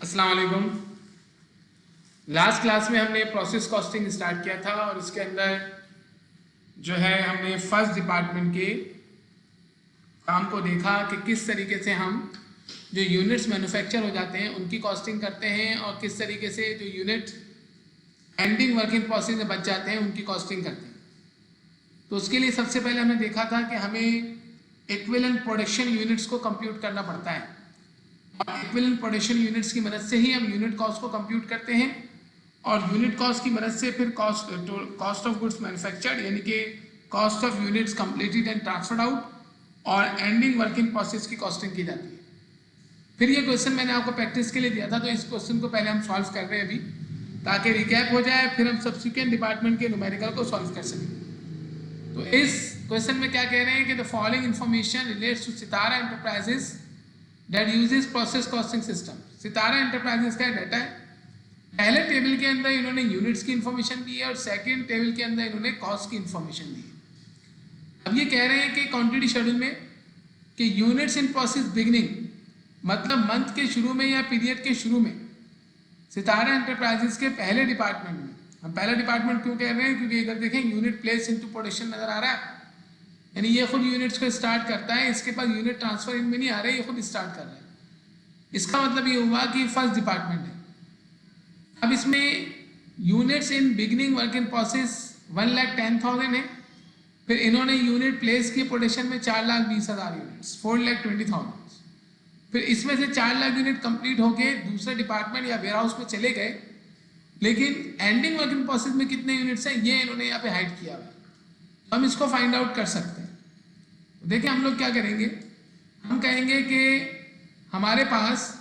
अस्सलाम वालेकुम। Last class में हमने प्रोसेस कॉस्टिंग स्टार्ट किया था और इसके अंदर जो है हमने फर्स्ट डिपार्टमेंट के काम को देखा कि किस तरीके से हम जो यूनिट्स मैन्युफैक्चर हो जाते हैं उनकी कॉस्टिंग करते हैं और किस तरीके से जो यूनिट एंडिंग वर्किंग प्रोसेस में बच जाते हैं उनकी कॉस्टिंग करते हैं। तो उसके लिए सबसे पहले हमने देखा था कि हमें इक्विवेलेंट प्रोडक्शन यूनिट्स को कंप्यूट करना पड़ता है और इक्विवेलेंट प्रोडक्शन यूनिट्स की मदद से ही हम यूनिट कॉस्ट को कंप्यूट करते हैं और यूनिट कॉस्ट की मदद से फिर कॉस्ट ऑफ गुड्स मैन्युफैक्चर्ड यानी कि cost of units completed and transferred out और एंडिंग वर्किंग प्रोसेस की कॉस्टिंग की जाती है। फिर ये क्वेश्चन मैंने आपको प्रैक्टिस के लिए दिया था, तो इस क्वेश्चन को पहले हम सॉल्व कर रहे हैं अभी ताकि रिकैप हो जाए, फिर हम सब्सिक्वेंट डिपार्टमेंट के न्यूमेरिकल को सॉल्व कर सकें। तो इस क्वेश्चन में क्या कह रहे हैं कि the following information relates to Sitara Enterprises that uses process costing system. Sitara Enterprises का डाटा है। पहले टेबल के अंदर इन्होंने यूनिट्स की इंफॉर्मेशन दी है और सेकंड टेबल के अंदर इन्होंने कॉस्ट की इंफॉर्मेशन दी है। अब ये कह रहे हैं कि क्वांटिटी शेड्यूल में कि यूनिट्स इन प्रोसेस बिगिनिंग मतलब मंथ के शुरू में या पीरियड के शुरू में सितारा एंटरप्राइजेस के पहले डिपार्टमेंट में, हम पहला डिपार्टमेंट क्यों कह रहे हैं क्योंकि इधर देखें यूनिट प्लेस इनटू प्रोडक्शन नजर आ रहा है, यानी ये खुद यूनिट्स को स्टार्ट करता है, इसके पास यूनिट ट्रांसफर इनमें नहीं आ रहा है, ये खुद स्टार्ट कर रहा है। इसका मतलब ये हुआ कि फर्स्ट डिपार्टमेंट है। अब इसमें units in beginning work in process 1,10,000 है, फिर इन्होंने यूनिट प्लेस की प्रोडक्शन में 4,20,000 यूनिट्स 4,20,000, फिर इसमें से 4 लाख यूनिट कंप्लीट होके दूसरे डिपार्टमेंट या वेयर हाउस में चले गए, लेकिन एंडिंग वर्क इन प्रोसेस में कितने यूनिट्स हैं ये इन्होंने यहाँ पे हाइड किया हुआ, तो हम इसको फाइंड आउट कर सकते हैं। देखिए हम लोग क्या करेंगे, हम कहेंगे कि हमारे पास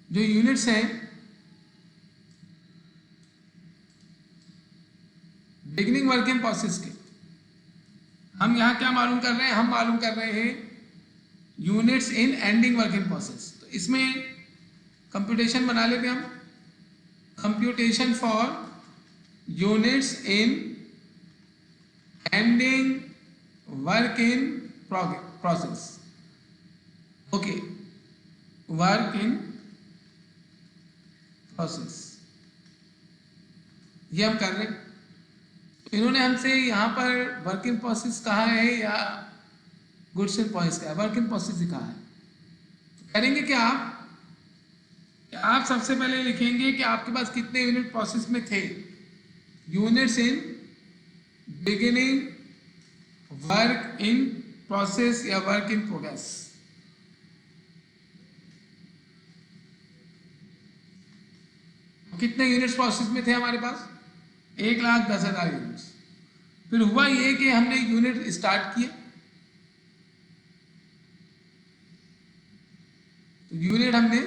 जो यूनिट्स हैं बिगिनिंग वर्क इन प्रोसेस के, हम यहाँ क्या मालूम कर रहे हैं, हम मालूम कर रहे हैं units in ending work in process. तो इसमें कंप्यूटेशन बना लेते हैं हम, computation for units in ending work in process. Okay, work in process ये हम कर रहे हैं। इन्होंने हमसे यहाँ पर वर्क इन प्रोसेस कहा है या गुड्स इन प्रोसेस का, वर्क इन प्रोसेस ही कहा है। करेंगे कि आप सबसे पहले लिखेंगे कि आपके पास कितने यूनिट प्रोसेस में थे, units in beginning work in process या वर्क इन प्रोग्रेस। कितने यूनिट्स प्रोसेस में थे हमारे पास, 1,10,000 यूनिट्स। फिर हुआ ये कि हमने यूनिट स्टार्ट किए, तो यूनिट हमने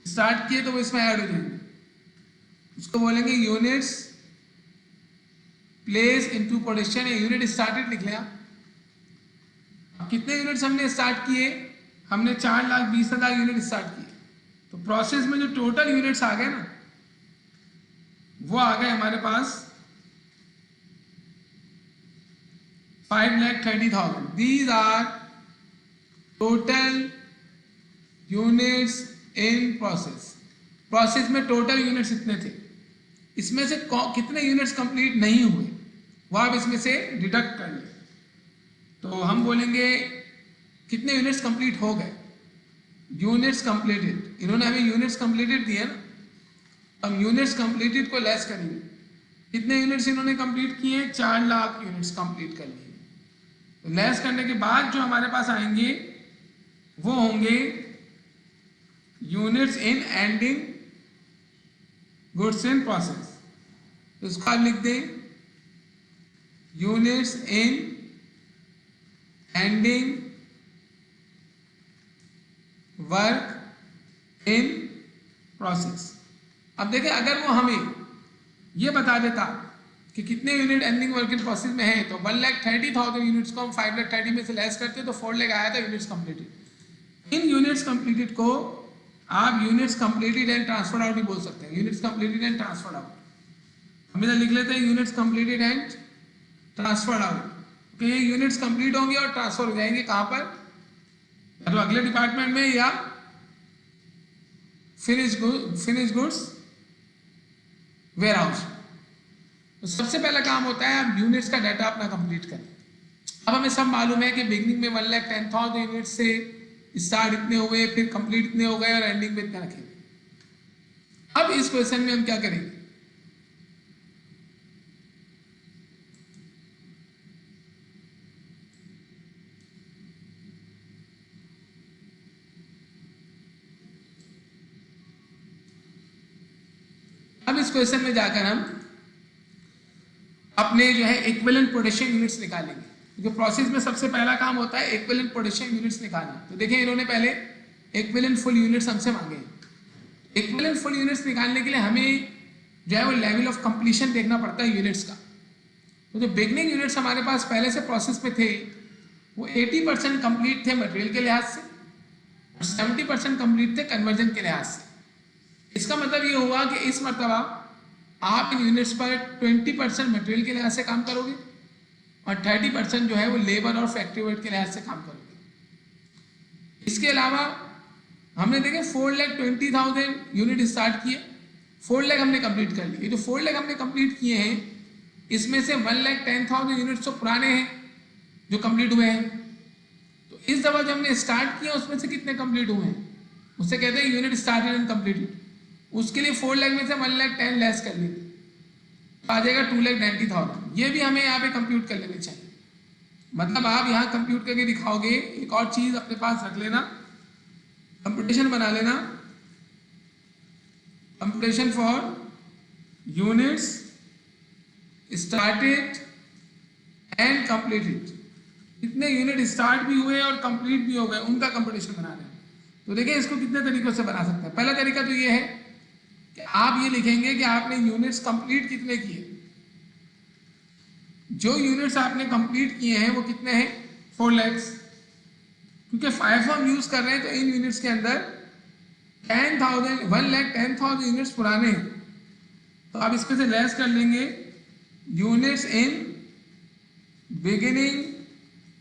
स्टार्ट किए तो वो इसमें ऐड हो जाएंगे, उसको बोलेंगे यूनिट्स प्लेस इनटू प्रोडक्शन या यूनिट स्टार्टेड लिख लिया। अब कितने यूनिट्स हमने स्टार्ट किए, हमने 4,20,000 यूनिट स्टार्ट किए, तो प्रोसेस में जो टोटल यूनिट्स आ गए ना वो आ गए हमारे पास 5,30,000। These are total units in process. Process में टोटल यूनिट्स इतने थे, इसमें से कितने यूनिट्स कंप्लीट नहीं हुए वो आप इसमें से डिडक्ट कर लें, तो हम बोलेंगे कितने यूनिट्स कंप्लीट हो गए, यूनिट्स कंप्लीटेड। इन्होंने हमें यूनिट्स कंप्लीटेड दिए ना, हम यूनिट्स कंप्लीटेड को लेस करेंगे, कितने यूनिट्स इन्होंने कंप्लीट किए, 4 लाख यूनिट्स कंप्लीट कर लिए। तो लेस करने के बाद जो हमारे पास आएंगे वो होंगे units in ending goods in process. तो इसको आप लिख दें units in ending work in process. अब देखें अगर वो हमें ये बता देता कि कितने unit ending work in process में है, तो 1,30,000 यूनिट्स को हम 5,30,000 में से लेस करते तो 4 लाख आया था यूनिट्स कंप्लीटेड। इन यूनिट्स कंप्लीटेड को आप units completed and transferred out भी बोल सकते हैं, units completed and transferred out. हम इधर लिख लेते हैं units completed and transferred out, कि ये यूनिट्स कंप्लीट होंगे और ट्रांसफर हो जाएंगे कहाँ पर, या तो अगले डिपार्टमेंट में या फिनिश गुड्स वेयर हाउस। तो सबसे पहला काम होता है आप यूनिट्स का डाटा अपना कंप्लीट करें। अब हमें सब मालूम है कि बिगनिंग में 1,10,000 यूनिट से स्टार्ट इतने हो गए, फिर कंप्लीट इतने हो गए और एंडिंग में इतने रखेंगे। अब इस क्वेश्चन में हम क्या करेंगे, अब इस क्वेश्चन में जाकर हम अपने जो है इक्विवेलेंट पोटेंशियल यूनिट्स निकालेंगे, क्योंकि प्रोसेस में सबसे पहला काम होता है इक्विवेलेंट पोटेंशियल यूनिट्स निकालना। तो देखिए इन्होंने पहले इक्विवेलेंट फुल यूनिट्स हमसे मांगे। इक्विवेलेंट फुल यूनिट्स निकालने के लिए हमें जो है वो लेवल ऑफ कंप्लीशन देखना पड़ता है यूनिट्स का। तो जो बिगनिंग यूनिट्स हमारे पास पहले से प्रोसेस में थे वो 80% कंप्लीट थे मटेरियल के लिहाज से और 70% कंप्लीट थे कन्वर्जन के लिहाज से। इसका मतलब ये हुआ कि इस मरतबा आप इन यूनिट्स पर 20% मटेरियल के लिहाज से काम करोगे और 30% जो है वो लेबर और फैक्ट्री वर्क के लिहाज से काम करोगे। इसके अलावा हमने देखे 4,20,000 यूनिट स्टार्ट किए, 4 लाख हमने कंप्लीट कर लिए। जो 4 लाख हमने कंप्लीट किए हैं इसमें से 1,10,000 यूनिट्स तो पुराने हैं जो कंप्लीट हुए हैं। तो इस दफा जो हमने स्टार्ट किया उसमें से कितने कंप्लीट हुए हैं, उससे कहते हैं यूनिट स्टार्टेड एंड कंप्लीटेड। उसके लिए 4 लाख में से 1,10,000 लेस कर लेंगे, आ जाएगा 2,90,000। ये भी हमें यहाँ पे कंप्यूट कर लेने चाहिए। मतलब आप यहाँ कंप्यूट करके दिखाओगे। एक और चीज अपने पास रख लेना, कंप्यूटेशन बना लेना, computation for units started and completed. कितने यूनिट स्टार्ट भी हुए और कंप्लीट भी हो गए उनका कंप्यूटेशन बना लेना। तो देखिए इसको कितने तरीकों से बना सकते हैं। पहला तरीका तो ये है कि आप ये लिखेंगे कि आपने यूनिट्स कंप्लीट कितने किए। जो यूनिट्स आपने कंप्लीट किए हैं वो कितने हैं, 4 लाख। क्योंकि FIFO हम यूज कर रहे हैं तो इन यूनिट्स के अंदर 1,10,000 यूनिट्स पुराने हैं। तो आप इसमें से लेस कर लेंगे units in beginning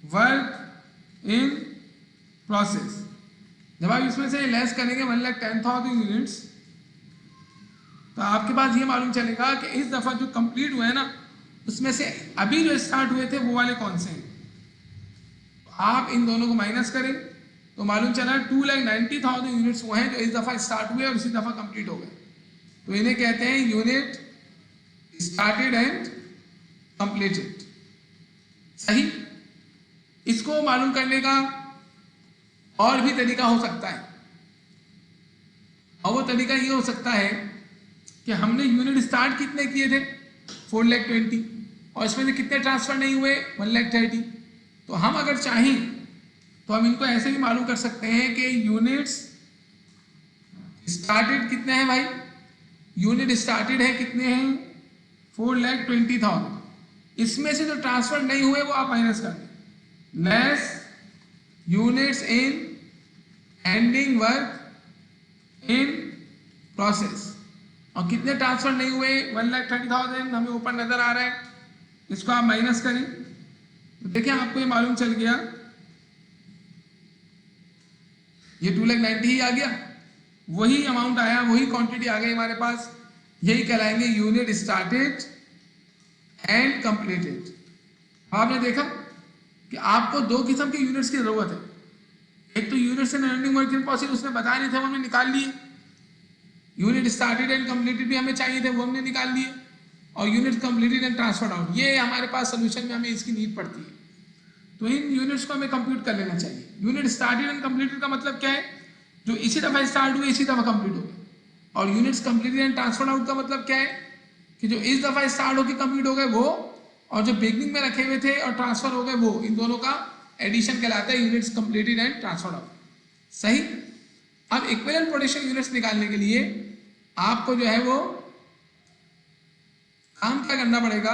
work in process. जब आप इसमें से लेस करेंगे 1,10,000 यूनिट्स तो आपके पास ये मालूम चलेगा कि इस दफा जो कंप्लीट हुए हैं ना उसमें से अभी जो स्टार्ट हुए थे वो वाले कौन से हैं। तो आप इन दोनों को माइनस करें तो मालूम चला 2,90,000 यूनिट्स वो हैं जो इस दफा स्टार्ट हुए और इसी दफा कंप्लीट हो गए। तो इन्हें कहते हैं यूनिट स्टार्टेड एंड कंप्लीटेड। सही। इसको मालूम करने का और भी तरीका हो सकता है, और वो तरीका ये हो सकता है कि हमने यूनिट स्टार्ट कितने किए थे 4,20,000 और इसमें से कितने ट्रांसफर नहीं हुए 1,30,000। तो हम अगर चाहें तो हम इनको ऐसे भी मालूम कर सकते हैं कि यूनिट्स स्टार्टेड कितने हैं भाई, यूनिट स्टार्टेड है कितने हैं 4,20,000। इसमें से जो ट्रांसफर नहीं हुए वो आप माइनस कर दें, less units in ending work in process. और कितने ट्रांसफर नहीं हुए 1,30,000 हमें ऊपर नजर आ रहा है, इसको आप माइनस करें तो देखिए आपको ये मालूम चल गया ये 2,90,000 ही आ गया, वही अमाउंट आया, वही क्वांटिटी आ गई हमारे पास। यही कहलाएंगे यूनिट स्टार्टेड एंड कंप्लीटेड। आपने देखा कि आपको दो किस्म के यूनिट्स की जरूरत है। एक तो units in ending work in process, उसने बताया नहीं था वो हमने निकाल लिए। यूनिट स्टार्टेड एंड कंप्लीटेड भी हमें चाहिए थे, वो हमने निकाल लिए। और unit completed and transferred out, ये हमारे पास सोल्यूशन में हमें इसकी नीड पड़ती है। तो इन यूनिट्स को हमें कंप्यूट कर लेना चाहिए। यूनिट स्टार्टेड एंड कंप्लीटेड का मतलब क्या है, जो इसी दफा स्टार्ट हुए इसी दफा कंप्लीट हो गए। और units completed and transferred out का मतलब क्या है कि जो इस दफा स्टार्ट होकर कंप्लीट हो गए वो, और जो बिगनिंग में रखे हुए थे और ट्रांसफर हो गए वो, इन दोनों का एडिशन कहलाता है units completed and transferred out. सही। अब इक्विवेलेंट पोटेंशियल यूनिट्स निकालने के लिए आपको जो है वो काम क्या करना पड़ेगा,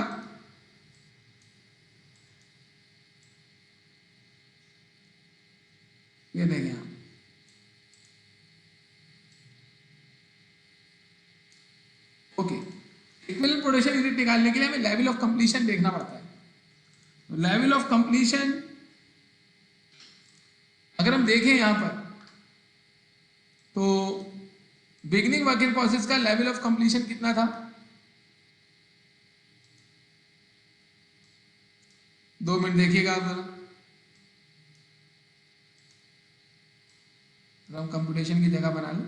ये देखें आप, ओके। इक्विवेलेंट पोटेंशियल यूनिट निकालने के लिए हमें लेवल ऑफ कंप्लीशन देखना पड़ता है। तो लेवल ऑफ कंप्लीशन अगर हम देखें यहाँ पर तो बिगिनिंग वर्क इन प्रोसेस का लेवल ऑफ कंप्लीशन कितना था? 2 मिनट देखिएगा आप जरा, हम कंप्यूटेशन की जगह बना लें।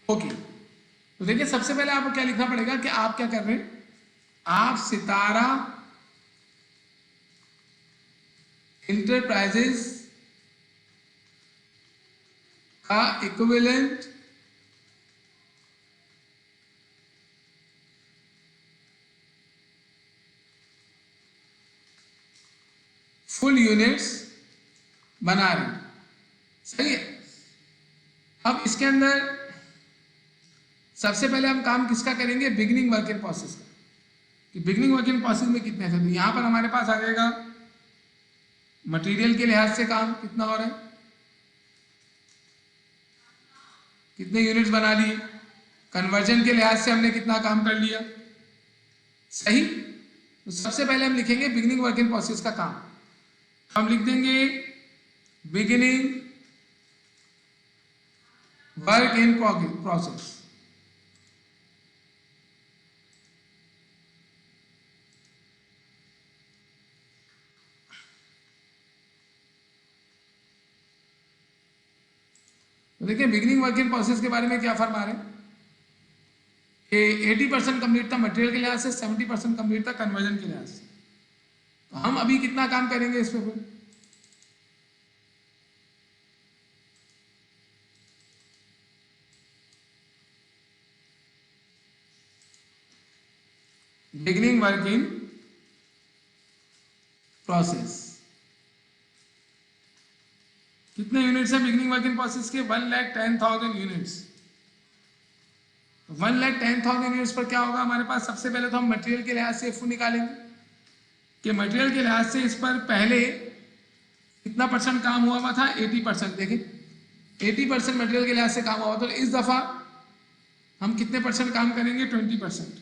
ओके, तो देखिए सबसे पहले आपको क्या लिखना पड़ेगा कि आप क्या कर रहे हैं, आप सितारा इंटरप्राइजेस का इक्विवेलेंट फुल यूनिट्स बना रहे हैं, सही है। अब इसके अंदर सबसे पहले हम काम किसका करेंगे, बिगिनिंग वर्क इन प्रोसेस का, कि बिगिनिंग वर्क इन प्रोसेस में कितने हैं। तो यहाँ पर हमारे पास आ जाएगा मटेरियल के लिहाज से काम कितना हो रहा है, कितने यूनिट्स बना लिए, कन्वर्जन के लिहाज से हमने कितना काम कर लिया, सही। तो सबसे पहले हम लिखेंगे बिगिनिंग वर्क इन प्रोसेस का काम, हम लिख देंगे बिगिनिंग वर्क इन प्रोसेस। तो देखिए बिगिनिंग वर्क इन प्रोसेस के बारे में क्या फरमा रहे हैं कि 80% कंप्लीट था मटेरियल के लिहाज से, 70% कंप्लीट था कन्वर्जन के लिहाज से। तो हम अभी कितना काम करेंगे इस पे फिर, बिगिनिंग वर्क इन प्रोसेस कितने यूनिट्स है बिगिनिंग वर्क इन प्रोसेस के, 1,10,000 यूनिट्स। 1,10,000 यूनिट्स पर क्या होगा हमारे पास, सबसे पहले तो हम मटेरियल के लिहाज से एफ निकालेंगे कि मटेरियल के लिहाज से इस पर पहले कितना परसेंट काम हुआ था, 80%। देखिए 80% मटेरियल के लिहाज से काम हुआ, तो इस दफा हम कितने परसेंट काम करेंगे, 20%,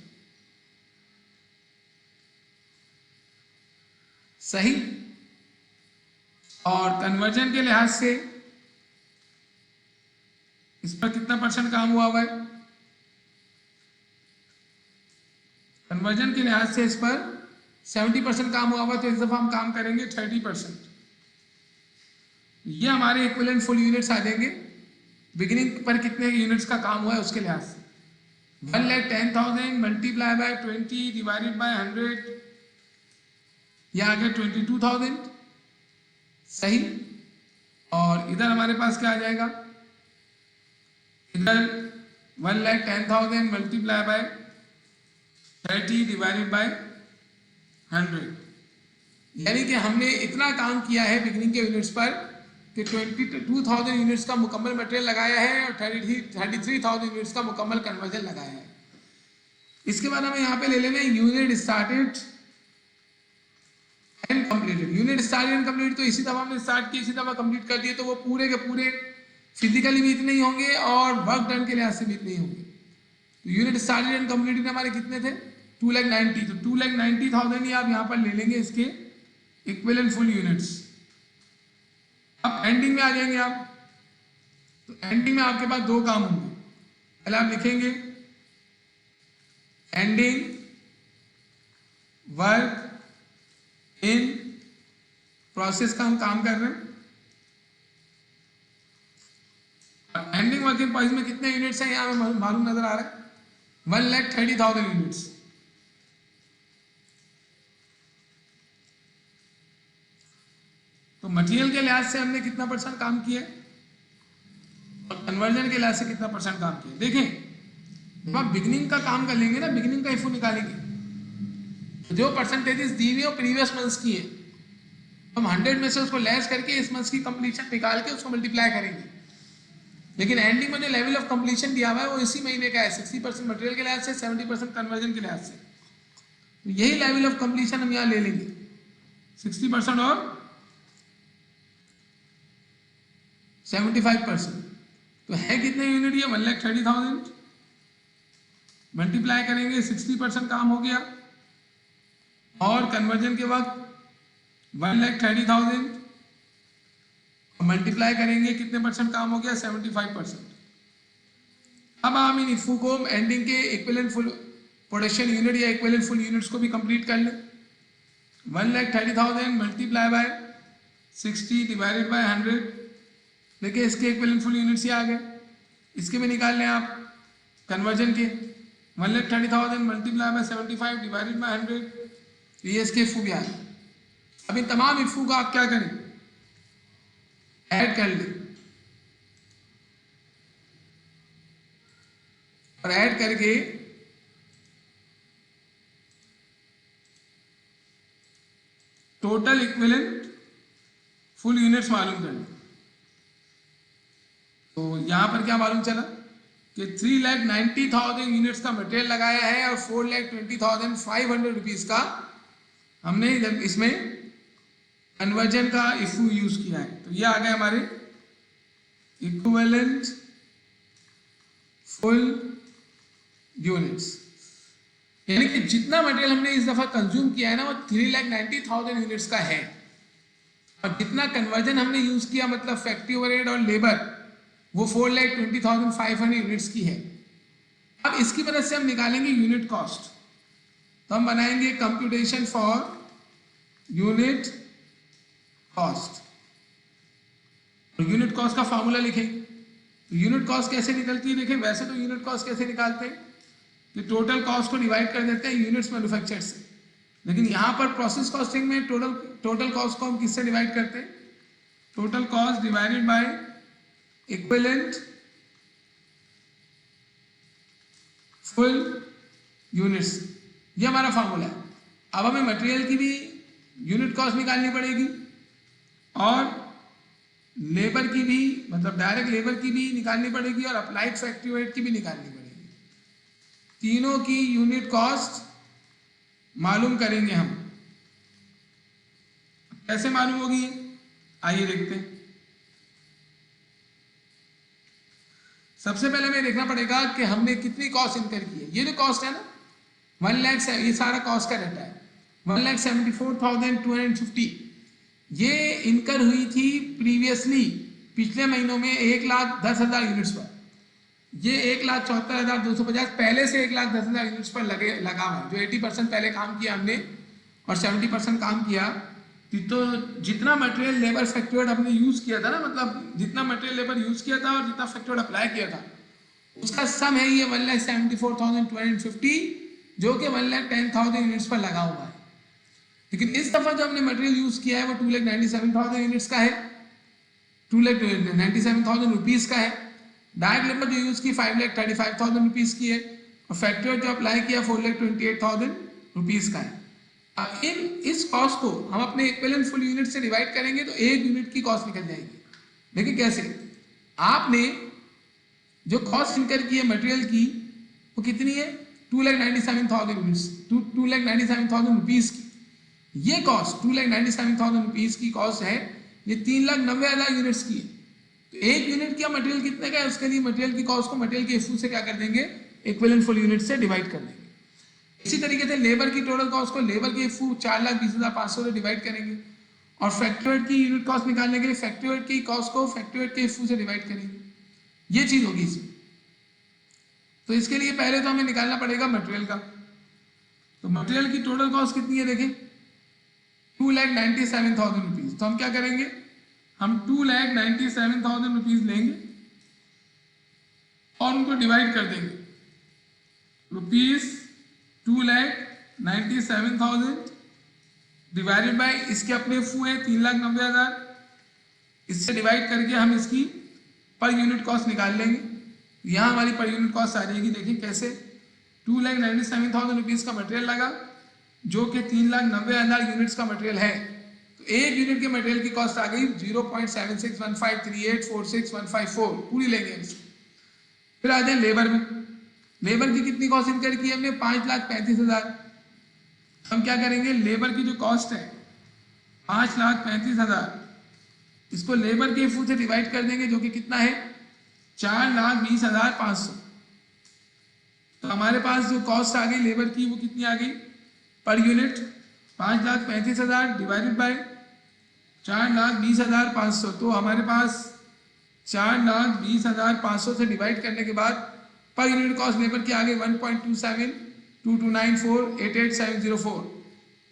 सही। और कन्वर्जन के लिहाज से इस पर कितना परसेंट काम हुआ है, कन्वर्जन के लिहाज से इस पर 70% काम हुआ है, तो इस दफा हम काम करेंगे 30%। ये हमारे इक्विवेलेंट फुल यूनिट्स आ जाएंगे बिगिनिंग पर कितने यूनिट्स का काम हुआ है उसके लिहाज से। 1,10,000 मल्टीप्लाई बाय 20 डिवाइडेड बाय 100, या आ गया 22,000, सही। और इधर हमारे पास क्या आ जाएगा, इधर 1,10,000 मल्टीप्लाई बाय 30 डिवाइडेड बाय 100, यानी कि हमने इतना काम किया है बिगिनिंग के यूनिट्स पर कि 22,000 यूनिट्स का मुकम्मल मटेरियल लगाया है और 33,000 यूनिट्स का मुकम्मल कन्वर्जन लगाया है। इसके बाद हमें यहाँ पे ले लेना unit started and completed. Unit started and complete तो इसी दफा हमने स्टार्ट किया, इसी दफा कंप्लीट कर दिए, तो वो पूरे के पूरे फिजिकली भी इतने ही होंगे और वर्क डन के लिहाज से भी इतने ही होंगे। तो यूनिट स्टार्टेड एंड कंप्लीटेड हमारे कितने थे, 2,90,000। तो 2,90,000 ही आप यहाँ पर ले लेंगे इसके इक्विवेलेंट फुल यूनिट्स। अब एंडिंग में आ जाएंगे आप, तो एंडिंग में आपके पास दो काम होंगे। पहले आप लिखेंगे एंडिंग वर्क इन प्रोसेस का हम काम कर रहे हैं। एंडिंग वर्क इन प्रोसेस में कितने यूनिट्स हैं यहाँ में मालूम नजर आ रहा है, 1,30,000 यूनिट्स। तो मटेरियल के लिहाज से हमने कितना परसेंट काम किया और कन्वर्जन के लिहाज से कितना परसेंट काम किया। देखें जब आप बिगिनिंग का काम कर लेंगे ना, बिगिनिंग का इफो निकालेंगे, तो जो परसेंटेजेस दी हुई है प्रीवियस मंथ्स की है, हम 100 में से उसको लेस करके इस मंथ की कंप्लीशन निकाल के उसको मल्टीप्लाई करेंगे। लेकिन एंडिंग में जो लेवल ऑफ कंप्लीशन दिया हुआ है वो इसी महीने का है, 60% मटेरियल के लिहाज से, 70% कन्वर्जन के लिहाज से। तो यही लेवल ऑफ कंप्लीशन हम यहाँ ले लेंगे, 60% और 75%। तो है कितने यूनिट ये? 1,30,000 मल्टीप्लाई करेंगे, 60% काम हो गया, और कन्वर्जन के वक्त 1,30,000 मल्टीप्लाई करेंगे, कितने परसेंट काम हो गया? 75%। अब हम इन इफू को एंडिंग के इक्विवेलेंट फुल प्रोडक्शन यूनिट या इक्विवेलेंट फुल यूनिट्स को भी कंप्लीट कर लें। 1,30,000 मल्टीप्लाई बाय 60 डिवाइडेड बाय 100। देखिए इसके इक्विवेलेंट फुल यूनिट्स ही आ गए। इसके भी निकाल लें आप कन्वर्जन के, 1,30,000 मल्टीप्लाई बाय 75 डिवाइडेड बाय 100। ये इसके इफू भी आ गए। अब इन तमाम इफू को आप क्या करें? ऐड कर लें, और ऐड करके टोटल इक्विवेलेंट फुल यूनिट्स मालूम कर लें। तो यहां पर क्या मालूम चला कि 3,90,000 यूनिट्स का मटेरियल लगाया है और 4,20,500 रुपीज का हमने इसमें कन्वर्जन का इशू यूज किया है। तो ये आ गए हमारे इक्विवेलेंट फुल यूनिट्स, यानी कि जितना मटेरियल हमने इस दफा कंज्यूम किया है ना वो 3,90,000 यूनिट्स का है, और जितना कन्वर्जन हमने यूज किया मतलब फैक्ट्री ओवरहेड और लेबर वो 4,20,500 यूनिट्स की है। अब इसकी मदद से हम निकालेंगे यूनिट कॉस्ट। तो हम बनाएंगे कंप्यूटेशन फॉर यूनिट कॉस्ट, और यूनिट कॉस्ट का फॉर्मूला लिखेंगे। तो यूनिट कॉस्ट कैसे निकलती है? देखिए वैसे तो यूनिट कॉस्ट कैसे निकालते हैं कि टोटल कॉस्ट को डिवाइड कर देते हैं यूनिट्स मैन्युफैक्चर से, लेकिन यहाँ पर प्रोसेस कॉस्टिंग में टोटल कॉस्ट को हम किससे डिवाइड करते हैं? Total cost divided by equivalent full units, ये हमारा फॉर्मूला है। अब हमें मटेरियल की भी यूनिट कॉस्ट निकालनी पड़ेगी और लेबर की भी, मतलब डायरेक्ट लेबर की भी निकालनी पड़ेगी और अप्लाइड फैक्ट्री ओवरहेड की भी निकालनी पड़ेगी। तीनों की यूनिट कॉस्ट मालूम करेंगे हम। कैसे मालूम होगी? आइए देखते हैं। सबसे पहले हमें देखना पड़ेगा कि हमने कितनी कॉस्ट इनकर की है। ये जो कॉस्ट है ना 1 लाख, ये सारा कॉस्ट का रहता है 1,74,250। ये इनकर हुई थी प्रीवियसली पिछले महीनों में 1,10,000 यूनिट्स पर। ये 1,74,250 पहले से 1,10,000 यूनिट्स पर लगा हुआ है। जो 80% पहले काम किया हमने और 70% काम किया, तो जितना मटेरियल लेबर फैक्टर्ड हमने यूज किया था ना, मतलब जितना मटेरियल लेबर यूज किया था और जितना फैक्टर्ड अप्लाई किया था उसका सम है ये 1,74,250, जो कि 1,10,000 यूनिट्स पर लगा हुआ है। लेकिन इस दफा जो हमने मटेरियल यूज किया है वो 2,97,000 यूनिट्स का है, 2,97,000 रुपीज का है। डायरेक्ट लेबर जो यूज की 5,35,000 रुपीज की है, और फैक्टर्ड जो अप्लाई किया 4,28,000 रुपीज का है। अब इस कॉस्ट को हम अपने इक्विवेलेंट फुल यूनिट से डिवाइड करेंगे तो एक यूनिट की कॉस्ट निकल जाएगी। देखिए कैसे, आपने जो कॉस्ट इनकर की है मटेरियल की वो कितनी है? 2,97,000 यूनिट्स, 2,97,000 रुपीज की। ये कॉस्ट 2,97,000 रुपीज की कॉस्ट है, ये 3,90,000 यूनिट्स की है। तो एक यूनिट का मटेरियल कितने का है? उसके लिए मटेरियल की कॉस्ट को मटेरियल के इफू से क्या कर देंगे? इक्विवेलेंट फुल यूनिट से डिवाइड कर देंगे। इसी तरीके से लेबर की टोटल कॉस्ट को लेबर के इफू 4,20,500 से डिवाइड करेंगे, और फैक्ट्री ओवरहेड की यूनिट कॉस्ट निकालने के लिए फैक्ट्री ओवरहेड की कॉस्ट को फैक्ट्री ओवरहेड के इफू से डिवाइड करेंगे। ये चीज होगी इसमें। तो इसके लिए पहले तो हमें निकालना पड़ेगा मटेरियल का। तो मटेरियल की टोटल कॉस्ट कितनी है? देखिए 2,97,000 रुपीज। तो हम क्या करेंगे? हम 2,97,000 रुपीज लेंगे और उनको डिवाइड कर देंगे। रुपीज 2,97,000 डिवाइडेड बाय इसके अपने फू है 3,90,000, इससे डिवाइड करके हम इसकी पर यूनिट कॉस्ट निकाल लेंगे। यहाँ हमारी पर यूनिट कॉस्ट आ जाएगी। देखिए कैसे, 2,97,000 रुपीज का मटेरियल लगा जो कि 3,90,000 यूनिट्स का मटेरियल है। तो एक यूनिट के मटेरियल की कॉस्ट आ गई 0.76153846,154 पूरी लेंगे इसको। फिर आ जाए लेबर में। लेबर की कितनी कॉस्ट इनकर की हमने 5,35,000। हम क्या करेंगे, लेबर की जो कॉस्ट है 5,35,000, इसको लेबर के फुल से डिवाइड कर देंगे जो कि कितना है 4,20,500। तो हमारे पास जो कॉस्ट आ गई लेबर की वो कितनी आ गई पर यूनिट 5,35,000 डिवाइडेड बाय 4,20,500। तो हमारे पास 4,20,500 से डिवाइड करने के बाद पर यूनिट कॉस्ट लेबर की आ गई 1.27229488,704।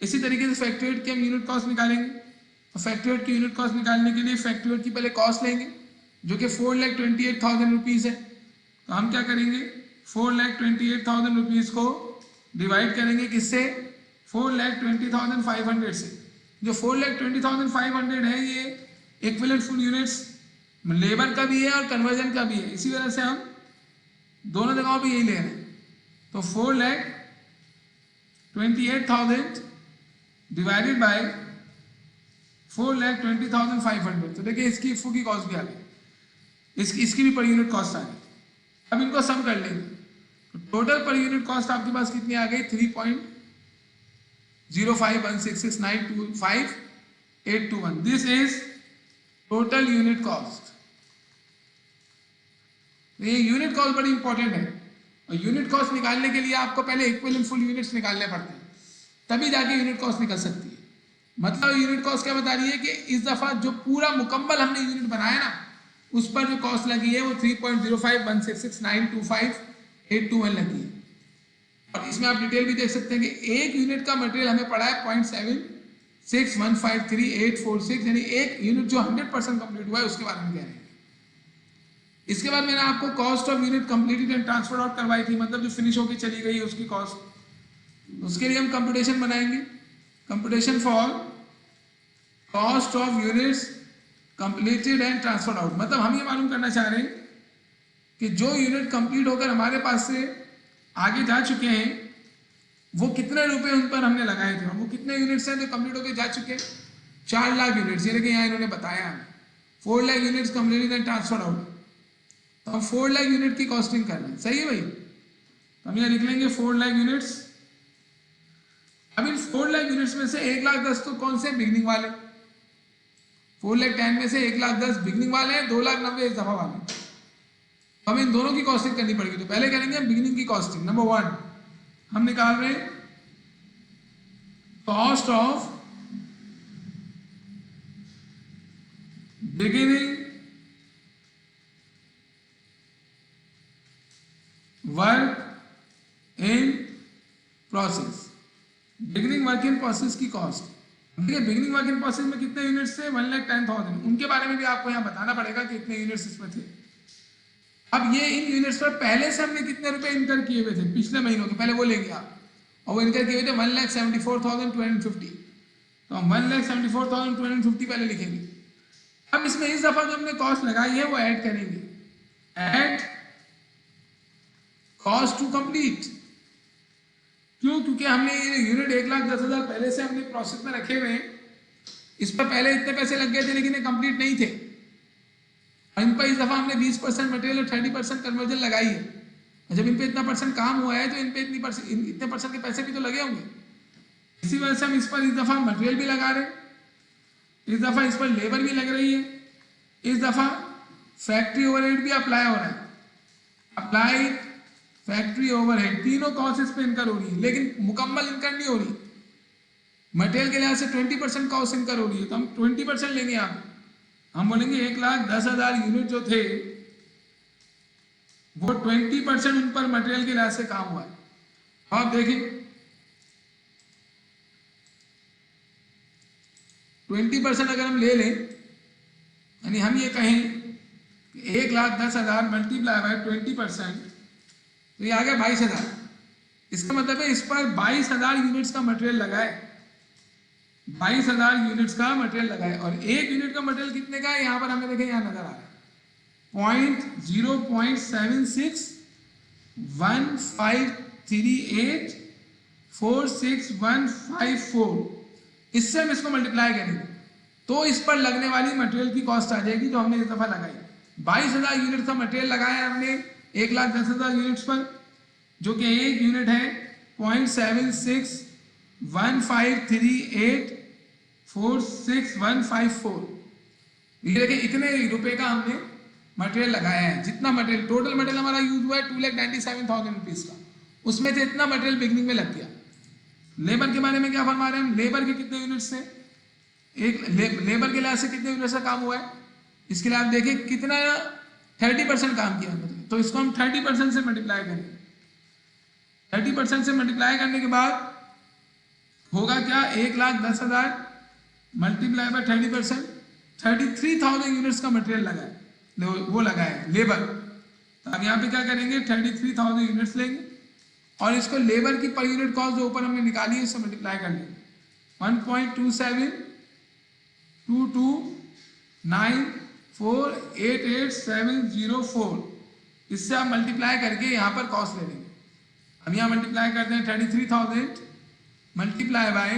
इसी तरीके से फैक्ट्री की हम यूनिट कॉस्ट निकालेंगे। तो फैक्ट्री की यूनिट कॉस्ट निकालने के लिए फैक्ट्री की पहले कॉस्ट लेंगे जो कि 4,28,000 रुपीज़ है। तो हम क्या करेंगे 4,28,000 रुपीज़ को डिवाइड करेंगे किससे 4,20,500 से। जो 4,20,500 है ये इक्विवेलेंट फुल यूनिट्स लेबर का भी है और कन्वर्जन का भी है, इसी वजह से हम दोनों जगहों पे यही ले रहे हैं। तो 4,28,000 डिवाइडेड बाय 4,20,500। तो देखिए इसकी इफू की कॉस्ट भी आ गई, इसकी भी पर यूनिट कॉस्ट आ गई। अब इनको सम कर लेंगे तो टोटल पर यूनिट कॉस्ट आपके पास कितनी आ गई 3.05166925,821। This is total unit cost. ये यूनिट कॉस्ट बड़ी इंपॉर्टेंट है और यूनिट कॉस्ट निकालने के लिए आपको पहले इक्विवेलेंट फुल यूनिट्स निकालने पड़ते हैं, तभी जाके यूनिट कॉस्ट निकल सकती है। मतलब यूनिट कॉस्ट क्या बता रही है कि इस दफा जो पूरा मुकम्मल हमने यूनिट बनाया ना उस पर जो कॉस्ट लगी है वो 3.05166925,821 लगी है। और इसमें आप डिटेल भी देख सकते हैं कि एक यूनिट का मटेरियल हमें पड़ा है 0.76153846, यानी एक यूनिट जो 100% कंप्लीट हुआ है उसके बारे में कह रहे हैं। इसके बाद मैंने आपको cost of unit completed and transfer out करवाई थी, मतलब जो फिनिश होकर चली गई है उसकी कॉस्ट। उसके लिए हम कंप्यूटेशन बनाएंगे, computation for cost of units completed and transfer out. मतलब हम ये मालूम करना चाह रहे हैं कि जो यूनिट कंप्लीट होकर हमारे पास से आगे जा चुके हैं वो कितने रुपए उन पर हमने लगाए थे, और वो कितने यूनिट्स हैं जो कंप्लीट होकर जा चुके हैं 4 लाख यूनिट्स। ये देखिए यहाँ इन्होंने बताया 4 lakh units completed and transfer out. तो हम 4 लाख यूनिट की कॉस्टिंग कर रहे हैं, सही है भाई। तो हम यहाँ लिख लेंगे 4 लाख यूनिट्स। अब इन 4 लाख यूनिट्स में से 1,10,000 तो कौन से बिगनिंग वाले, 4,10,000 में से 1,10,000 बिगनिंग वाले हैं, 2,90,000 इस दफा वाले। तो हमें इन दोनों की कॉस्टिंग करनी पड़ेगी। तो पहले करेंगे हम बिगनिंग की कॉस्टिंग। नंबर 1 हम निकाल रहे हैं cost of beginning work in process. Beginning work in process की कॉस्ट, देखिए बिगिनिंग वर्क इन प्रोसेस में कितने यूनिट्स थे 1,10,000, उनके बारे में भी आपको यहाँ बताना पड़ेगा कि कितने यूनिट्स इसमें थे। अब ये इन यूनिट्स पर पहले से हमने कितने रुपए इनकर किए हुए थे पिछले महीनों के, पहले वो लेंगे आप, और वो इनकर किए हुए थे 1,74,250। तो हम 1,74,250 पहले लिखेंगे। अब इसमें इस दफा जो हमने कॉस्ट लगाई है वो ऐड करेंगे, ऐड कॉस्ट टू कंप्लीट। क्यों? क्योंकि हमने ये यूनिट 1,10,000 पहले से हमने प्रोसेस में रखे हुए हैं, इस पर पहले इतने पैसे लग गए थे लेकिन ये कंप्लीट नहीं थे, और इन पर इस दफा हमने 20% मटेरियल और 30% कन्वर्जन लगाई है। और जब इन पे इतना परसेंट काम हुआ है तो इन पे इतने परसेंट के पैसे भी तो लगे होंगे। इसी वजह से हम इस पर इस दफा मटेरियल भी लगा रहे हैं, इस दफा इस पर लेबर भी लग रही है, इस दफा फैक्ट्री ओवरहेड भी अप्लाई हो रहा है, अप्लाई फैक्ट्री ओवरहेड, तीनों कॉस्ट इस पे इनकर हो रही है, लेकिन मुकम्मल इनकर नहीं हो रही। मटेरियल के लिहाज से 20% कॉस्ट इनकर हो रही है, तो हम 20% लेंगे। आप हम बोलेंगे 1,10,000 यूनिट जो थे वो 20% उन पर मटेरियल के लिहाज से काम हुआ है। आप देखिए 20% अगर हम ले लें, यानी हम ये कहें 1,10,000 मल्टीप्लाई बाय 20%, तो ये आ गया 22,000। इसका मतलब है इस पर 22,000 यूनिट्स का मटेरियल लगा है, 22,000 यूनिट्स का मटेरियल लगा है। और एक यूनिट का मटेरियल कितने का है यहाँ पर हमें देखें, यहाँ नजर आ रहा है 0.153846,154। इससे हम इसको मल्टीप्लाई करेंगे तो इस पर लगने वाली मटेरियल की कॉस्ट आ जाएगी जो हमने इस दफा लगाई। 22,000 यूनिट का मटेरियल लगाया हमने 1,10,000 यूनिट्स पर, जो कि एक यूनिट है 0.76153846,154। ये देखिए इतने रुपए का हमने मटेरियल लगाया है। जितना मटेरियल टोटल मटेरियल हमारा यूज हुआ है 2,97,000 रुपीज का, उसमें से इतना मटेरियल बिगनिंग में लग गया। लेबर के बारे में क्या फरमा रहे हैं हम, लेबर के कितने यूनिट्स थे, एक लेबर के लिहाज से कितने यूनिट्स का काम हुआ है, इसके लिए आप देखिए कितना 30% काम किया हमने। तो इसको हम 30% से मल्टीप्लाई करेंगे। 30% से मल्टीप्लाई करने के बाद होगा क्या, 1,10,000 मल्टीप्लाई बाय 30%, 33,000 यूनिट्स का मटेरियल लगा है, वो लगा है लेबर। तो अब यहाँ पे क्या करेंगे, 33,000 यूनिट्स लेंगे और इसको लेबर की पर यूनिट कॉस्ट जो ऊपर हमने निकाली है उससे मल्टीप्लाई कर लेंगे। 1.27229488704, इससे आप मल्टीप्लाई करके यहाँ पर कॉस्ट ले लेंगे। हम यहाँ मल्टीप्लाई करते हैं 33,000 मल्टीप्लाई बाय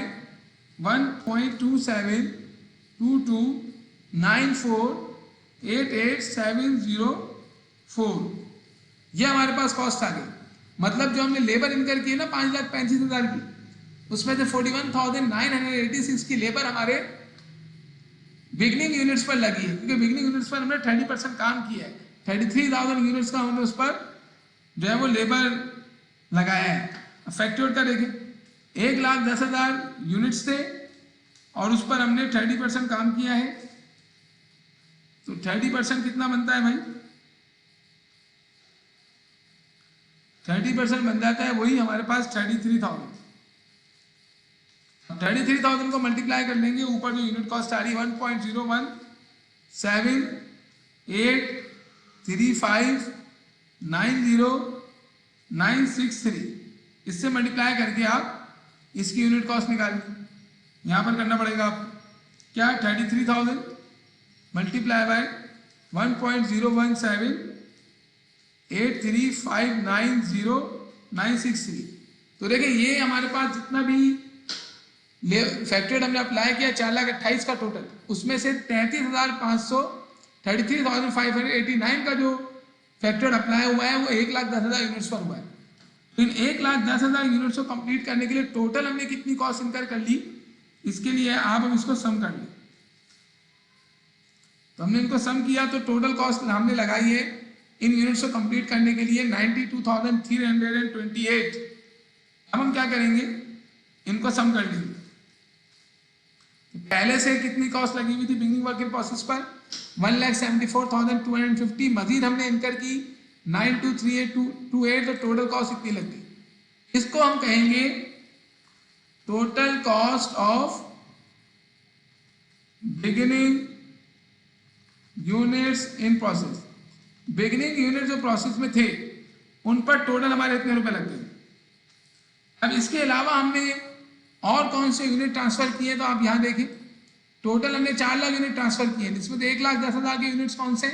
1.27229488704, ये हमारे पास कॉस्ट आ गई। मतलब जो हमने लेबर इनकर की है ना 5,35,000 की, उसमें से 41,986 की लेबर हमारे बिगनिंग यूनिट्स पर लगी है, क्योंकि बिगनिंग यूनिट्स पर हमने 30% काम किया है। 33,000 यूनिट्स का हमने उस पर जो है वो लेबर लगाया है। फैक्टर का देखिए 1,10,000 यूनिट्स थे और उस पर हमने 30% काम किया है। तो 30% कितना बनता है भाई, 30% बन जाता है वही हमारे पास 33,000। 33,000 को मल्टीप्लाई कर लेंगे, ऊपर जो यूनिट कॉस्ट आ रही है 1.01783590963, इससे मल्टीप्लाई करके आप इसकी यूनिट कॉस्ट निकालिए। यहाँ पर करना पड़ेगा आपको क्या, 33,000 मल्टीप्लाई बाय 1.01783590963। तो देखिए ये हमारे पास जितना भी फैक्टरेट हमने अप्लाई किया 4,28,000 का टोटल, उसमें से 33,589 का जो फैक्टरेट अप्लाई हुआ है वो 1,10,000 यूनिट्स पर हुआ है। तो इन 1,10,000 यूनिट्स को कंप्लीट करने के लिए टोटल हमने कितनी कॉस्ट इनकर कर ली, इसके लिए आप हम इसको सम कर लें। तो हमने इनको सम किया तो टोटल कॉस्ट हमने लगाई है इन यूनिट्स को कंप्लीट करने के लिए 92,328। अब हम क्या करेंगे, इनको सम कर लेंगे। पहले से कितनी कॉस्ट लगी हुई थी बिगिनिंग वर्क इन प्रोसेस पर 1,74,250, मजीद हमने इनकर की 923828, तो टोटल कॉस्ट इतनी लग गई। इसको हम कहेंगे total cost of beginning units in process. Beginning unit जो प्रोसेस में थे उन पर टोटल हमारे इतने रुपए लग गए। अब इसके अलावा हमने और कौन से यूनिट ट्रांसफर किए, तो आप यहां देखें टोटल हमने 4 लाख यूनिट ट्रांसफर किए, जिसमें 1,10,000 के यूनिट्स कौन से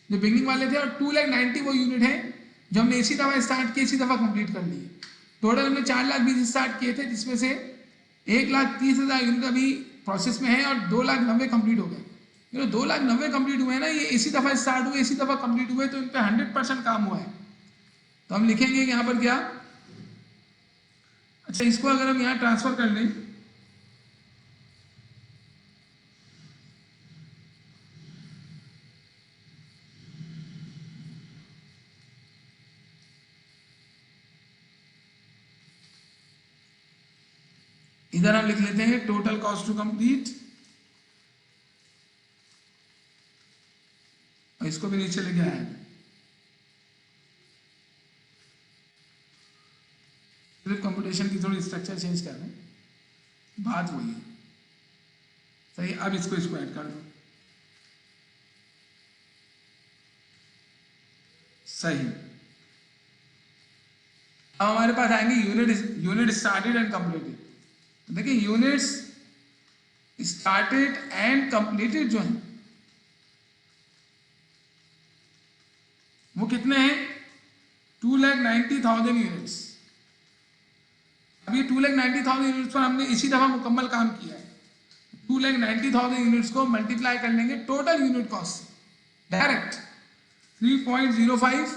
जो बिगिनिंग वाले थे, और 2,90,000 वो यूनिट है जो हमने इसी दफा स्टार्ट किए, इसी दफा कंप्लीट कर लिए। टोटल हमने 4,20,000 स्टार्ट किए थे, जिसमें से 1,30,000 यूनिट अभी प्रोसेस में है और 2,90,000 कंप्लीट हो गए। जो 2,90,000 कंप्लीट हुए हैं ना, ये इसी दफा स्टार्ट हुए, इसी दफा कंप्लीट हुए, तो इन पे 100% काम हुआ है। तो हम लिखेंगे कि यहाँ पर क्या, अच्छा इसको अगर हम यहाँ ट्रांसफर कर लें, इधर हम लिख लेते हैं टोटल कॉस्ट टू कंप्लीट, और इसको भी नीचे लेके आए। सिर्फ कंप्यूटेशन की थोड़ी स्ट्रक्चर चेंज कर रहे हैं, बात वही है। सही, अब इसको ऐड कर दो। सही, अब हमारे पास आएंगे यूनिट स्टार्टेड एंड कंप्लीटेड। तो देखिए यूनिट्स स्टार्टेड एंड कंप्लीटेड जो है वो कितने हैं, 2,90,000 यूनिट्स। अभी 2,90,000 यूनिट्स पर हमने इसी दफा मुकम्मल काम किया है। 2,90,000 यूनिट्स को मल्टीप्लाई कर लेंगे टोटल यूनिट कॉस्ट से डायरेक्ट 3.05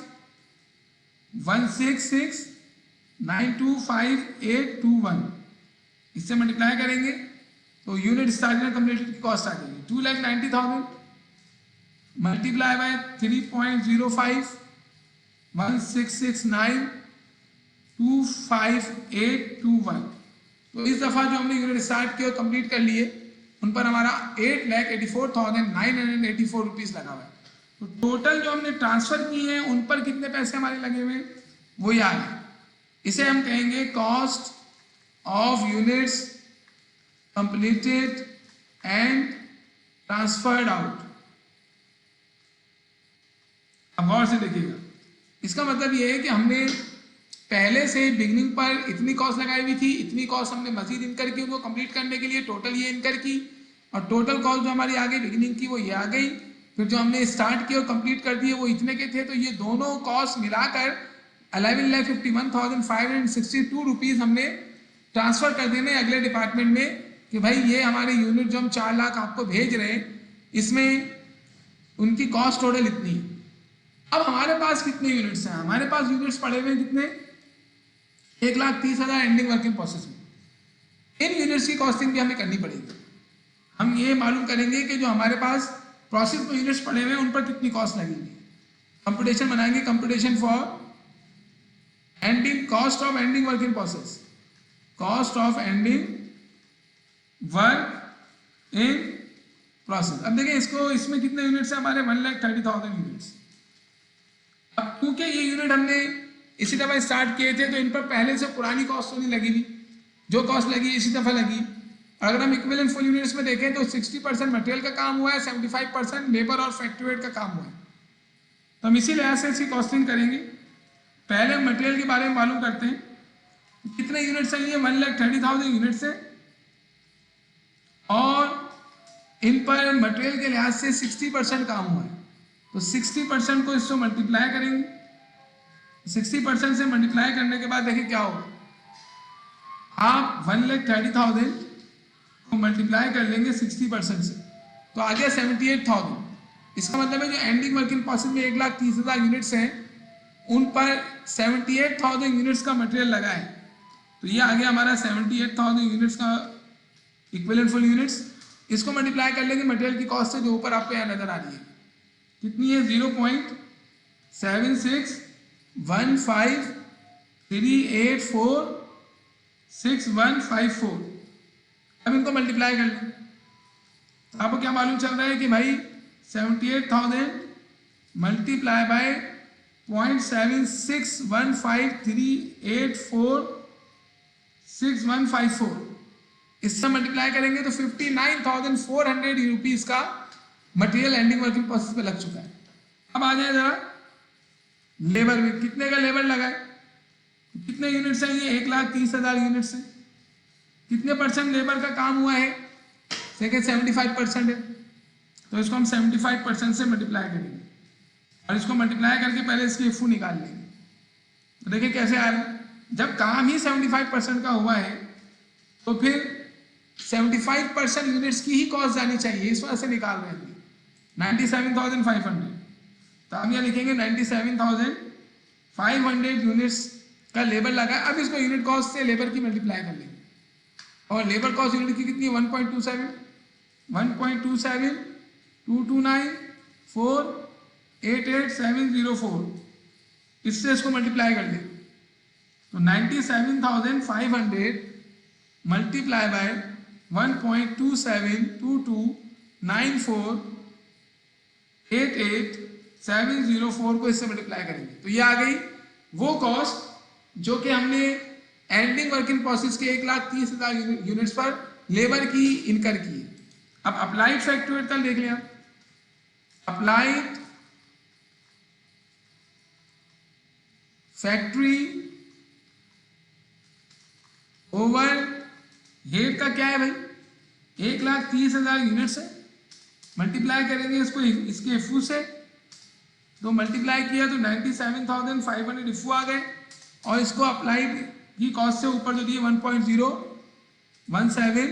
166 925,821 इससे मल्टीप्लाई करेंगे तो यूनिट स्टार्ट एंड कंप्लीटेड की कॉस्ट आ जाएगी 2,90,000 मल्टीप्लाई बाय 3.05 166,925,821। तो इस दफा जो हमने यूनिट स्टार्ट किए और कंप्लीट कर लिए उन पर हमारा 8,84,984 रुपीज लगा हुआ है। तो टोटल जो हमने ट्रांसफर किए हैं उन पर कितने पैसे हमारे लगे हुए हैं वो याद है। इसे हम कहेंगे cost of units completed and transferred out. अब गौर से देखिएगा, इसका मतलब ये है कि हमने पहले से बिगनिंग पर इतनी कॉस्ट लगाई हुई थी, इतनी कॉस्ट हमने मजीद इनकर की उनको कंप्लीट करने के लिए, टोटल ये इनकर की, और टोटल कॉस्ट जो हमारी आ गई बिगनिंग की वो ये आ गई। फिर जो हमने स्टार्ट किया और कंप्लीट कर दिए वो इतने के थे, तो ये दोनों कॉस्ट मिलाकर 11,51,562 रुपीज हमने ट्रांसफर कर देने अगले डिपार्टमेंट में कि भाई ये हमारे यूनिट जो हम 4 लाख आपको भेज रहे हैं इसमें उनकी कॉस्ट टोटल इतनी है। अब हमारे पास कितने यूनिट्स हैं? हमारे पास यूनिट्स पड़े हुए हैं कितने? 1,30,000 एंडिंग वर्क इन प्रोसेस में। इन यूनिट्स की कॉस्टिंग भी हमें करनी पड़ेगी। हम ये मालूम करेंगे कि जो हमारे पास प्रोसेस में यूनिट्स पड़े हुए हैं उन पर कितनी कॉस्ट लगेगी। कंप्यूटेशन बनाएंगे, computation for ending cost of ending work in process, cost of ending work in process. अब देखिए इसको, इसमें कितने यूनिट्स है हमारे? 1,30,000 यूनिट्स। अब क्योंकि ये यूनिट हमने इसी दफा स्टार्ट किए थे तो इन पर पहले से पुरानी कॉस्ट तो नहीं लगी हुई, जो कॉस्ट लगी इसी दफा लगी। और अगर हम इक्विवेलेंट फुल यूनिट्स में देखें तो 60% मटेरियल का काम हुआ है, 75% लेबर और फैक्ट्री वेट का काम हुआ है। तो हम इसी लिहाज से इसकी कॉस्टिंग करेंगे। पहले हम मटेरियल के बारे में मालूम करते हैं, कितने यूनिट्स हैं? ये 1,30,000 यूनिट्स है और इन पर मटेरियल के लिहाज से 60% काम हुआ है। तो 60% को इससे मल्टीप्लाई करेंगे। 60% से मल्टीप्लाई करने के बाद देखिए क्या होगा। आप 1,30,000 को मल्टीप्लाई कर लेंगे 60% से तो आ गया 78,000। इसका मतलब है जो एंडिंग वर्क इन प्रोसेस में 1,30,000 यूनिट्स हैं उन पर 78,000 यूनिट्स का मटेरियल लगा है। तो ये आ गया हमारा 78,000 यूनिट्स का इक्विवेलेंट फुल यूनिट्स। इसको मल्टीप्लाई कर लेंगे मटेरियल की कॉस्ट से जो ऊपर आपको यहाँ नजर आ रही है। कितनी है? 0.76153846,154। अब इनको मल्टीप्लाई कर लें तो आपको क्या मालूम चल रहा है कि भाई 78,000 मल्टीप्लाई बाय 0.76153846,154 इससे मल्टीप्लाई करेंगे तो 59,400 रुपीज का मटेरियल एंडिंग वर्किंग प्रोसेस पे लग चुका है। अब आ जाए जरा लेबर में, कितने का लेबर लगा है? कितने यूनिट्स हैं? ये 1,30,000 यूनिट्स हैं। कितने परसेंट लेबर का काम हुआ है? देखिए 75% है, तो इसको हम 75% से मल्टीप्लाई करेंगे और इसको मल्टीप्लाई करके पहले इसकी एफू निकाल लेंगे। तो देखिए कैसे आ रहा है। जब काम ही 75% का हुआ है तो फिर 75% यूनिट्स की ही कॉस्ट जानी चाहिए, इस वजह से निकाल रहे हैं 97,500। तो हम यहाँ लिखेंगे 97,500 यूनिट्स का लेबर लगा। अब इसको यूनिट कॉस्ट से लेबर की मल्टीप्लाई कर लेंगे और लेबर कॉस्ट यूनिट की कितनी है? 1.27 229,488,704। इससे इसको मल्टीप्लाई कर लेंगे तो 97,500 मल्टीप्लाई बाय 1.27229488,704 को इससे मल्टीप्लाई करेंगे तो ये आ गई वो कॉस्ट जो कि हमने एंडिंग वर्क इन प्रोसेस के 1,30,000 यूनिट्स पर लेबर की इनकर की। अब अप्लाइड फैक्ट्री वेट कल देख लिया। अप्लाइड फैक्ट्री ओवर हेड का क्या है भाई? 1,30,000 यूनिट्स है, मल्टीप्लाई करेंगे इसको इसके एफू से, तो मल्टीप्लाई किया तो 97,500 एफू आ गए और इसको अप्लाइड की कॉस्ट से ऊपर जो दिए 1.017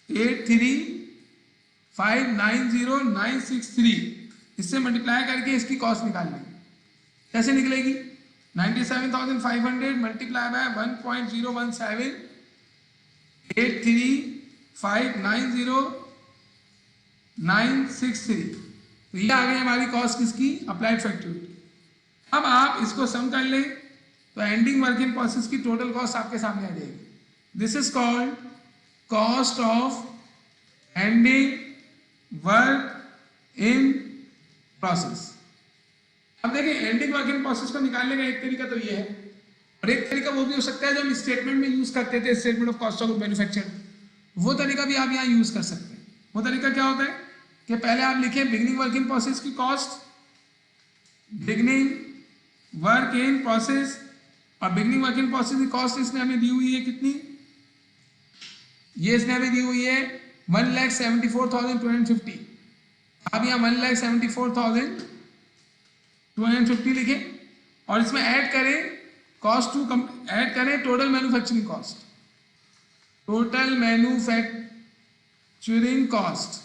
83590,963 इससे मल्टीप्लाई करके इसकी कॉस्ट निकाल लेंगे। कैसे निकलेगी? 97,500 मल्टीप्लाई बाय 1.017 83590,963, तो ये आ गई हमारी कॉस्ट किसकी? Applied factory. अब आप इसको सम कर लें तो एंडिंग वर्क इन प्रोसेस की टोटल कॉस्ट आपके सामने आ जाएगी। This is called cost of ending work in process. अब देखिए, एंडिंग वर्क इन प्रोसेस को निकालने का एक तरीका तो ये है, और एक तरीका वो भी हो सकता है जो हम स्टेटमेंट में यूज करते थे, statement of cost of manufacture. वो तरीका भी आप यहाँ यूज कर सकते हैं। वो तरीका क्या होता है कि पहले आप लिखें बिगिनिंग वर्क इन प्रोसेस की cost, beginning work in process, और बिगिनिंग वर्क इन प्रोसेस की कॉस्ट इसने हमें दी हुई है कितनी? ये इसने हमें दी हुई है 1,74,250। अब यहाँ 1,74,250 लिखें और इसमें ऐड करें कॉस्ट टू ऐड करें total manufacturing cost. Total manufacturing cost,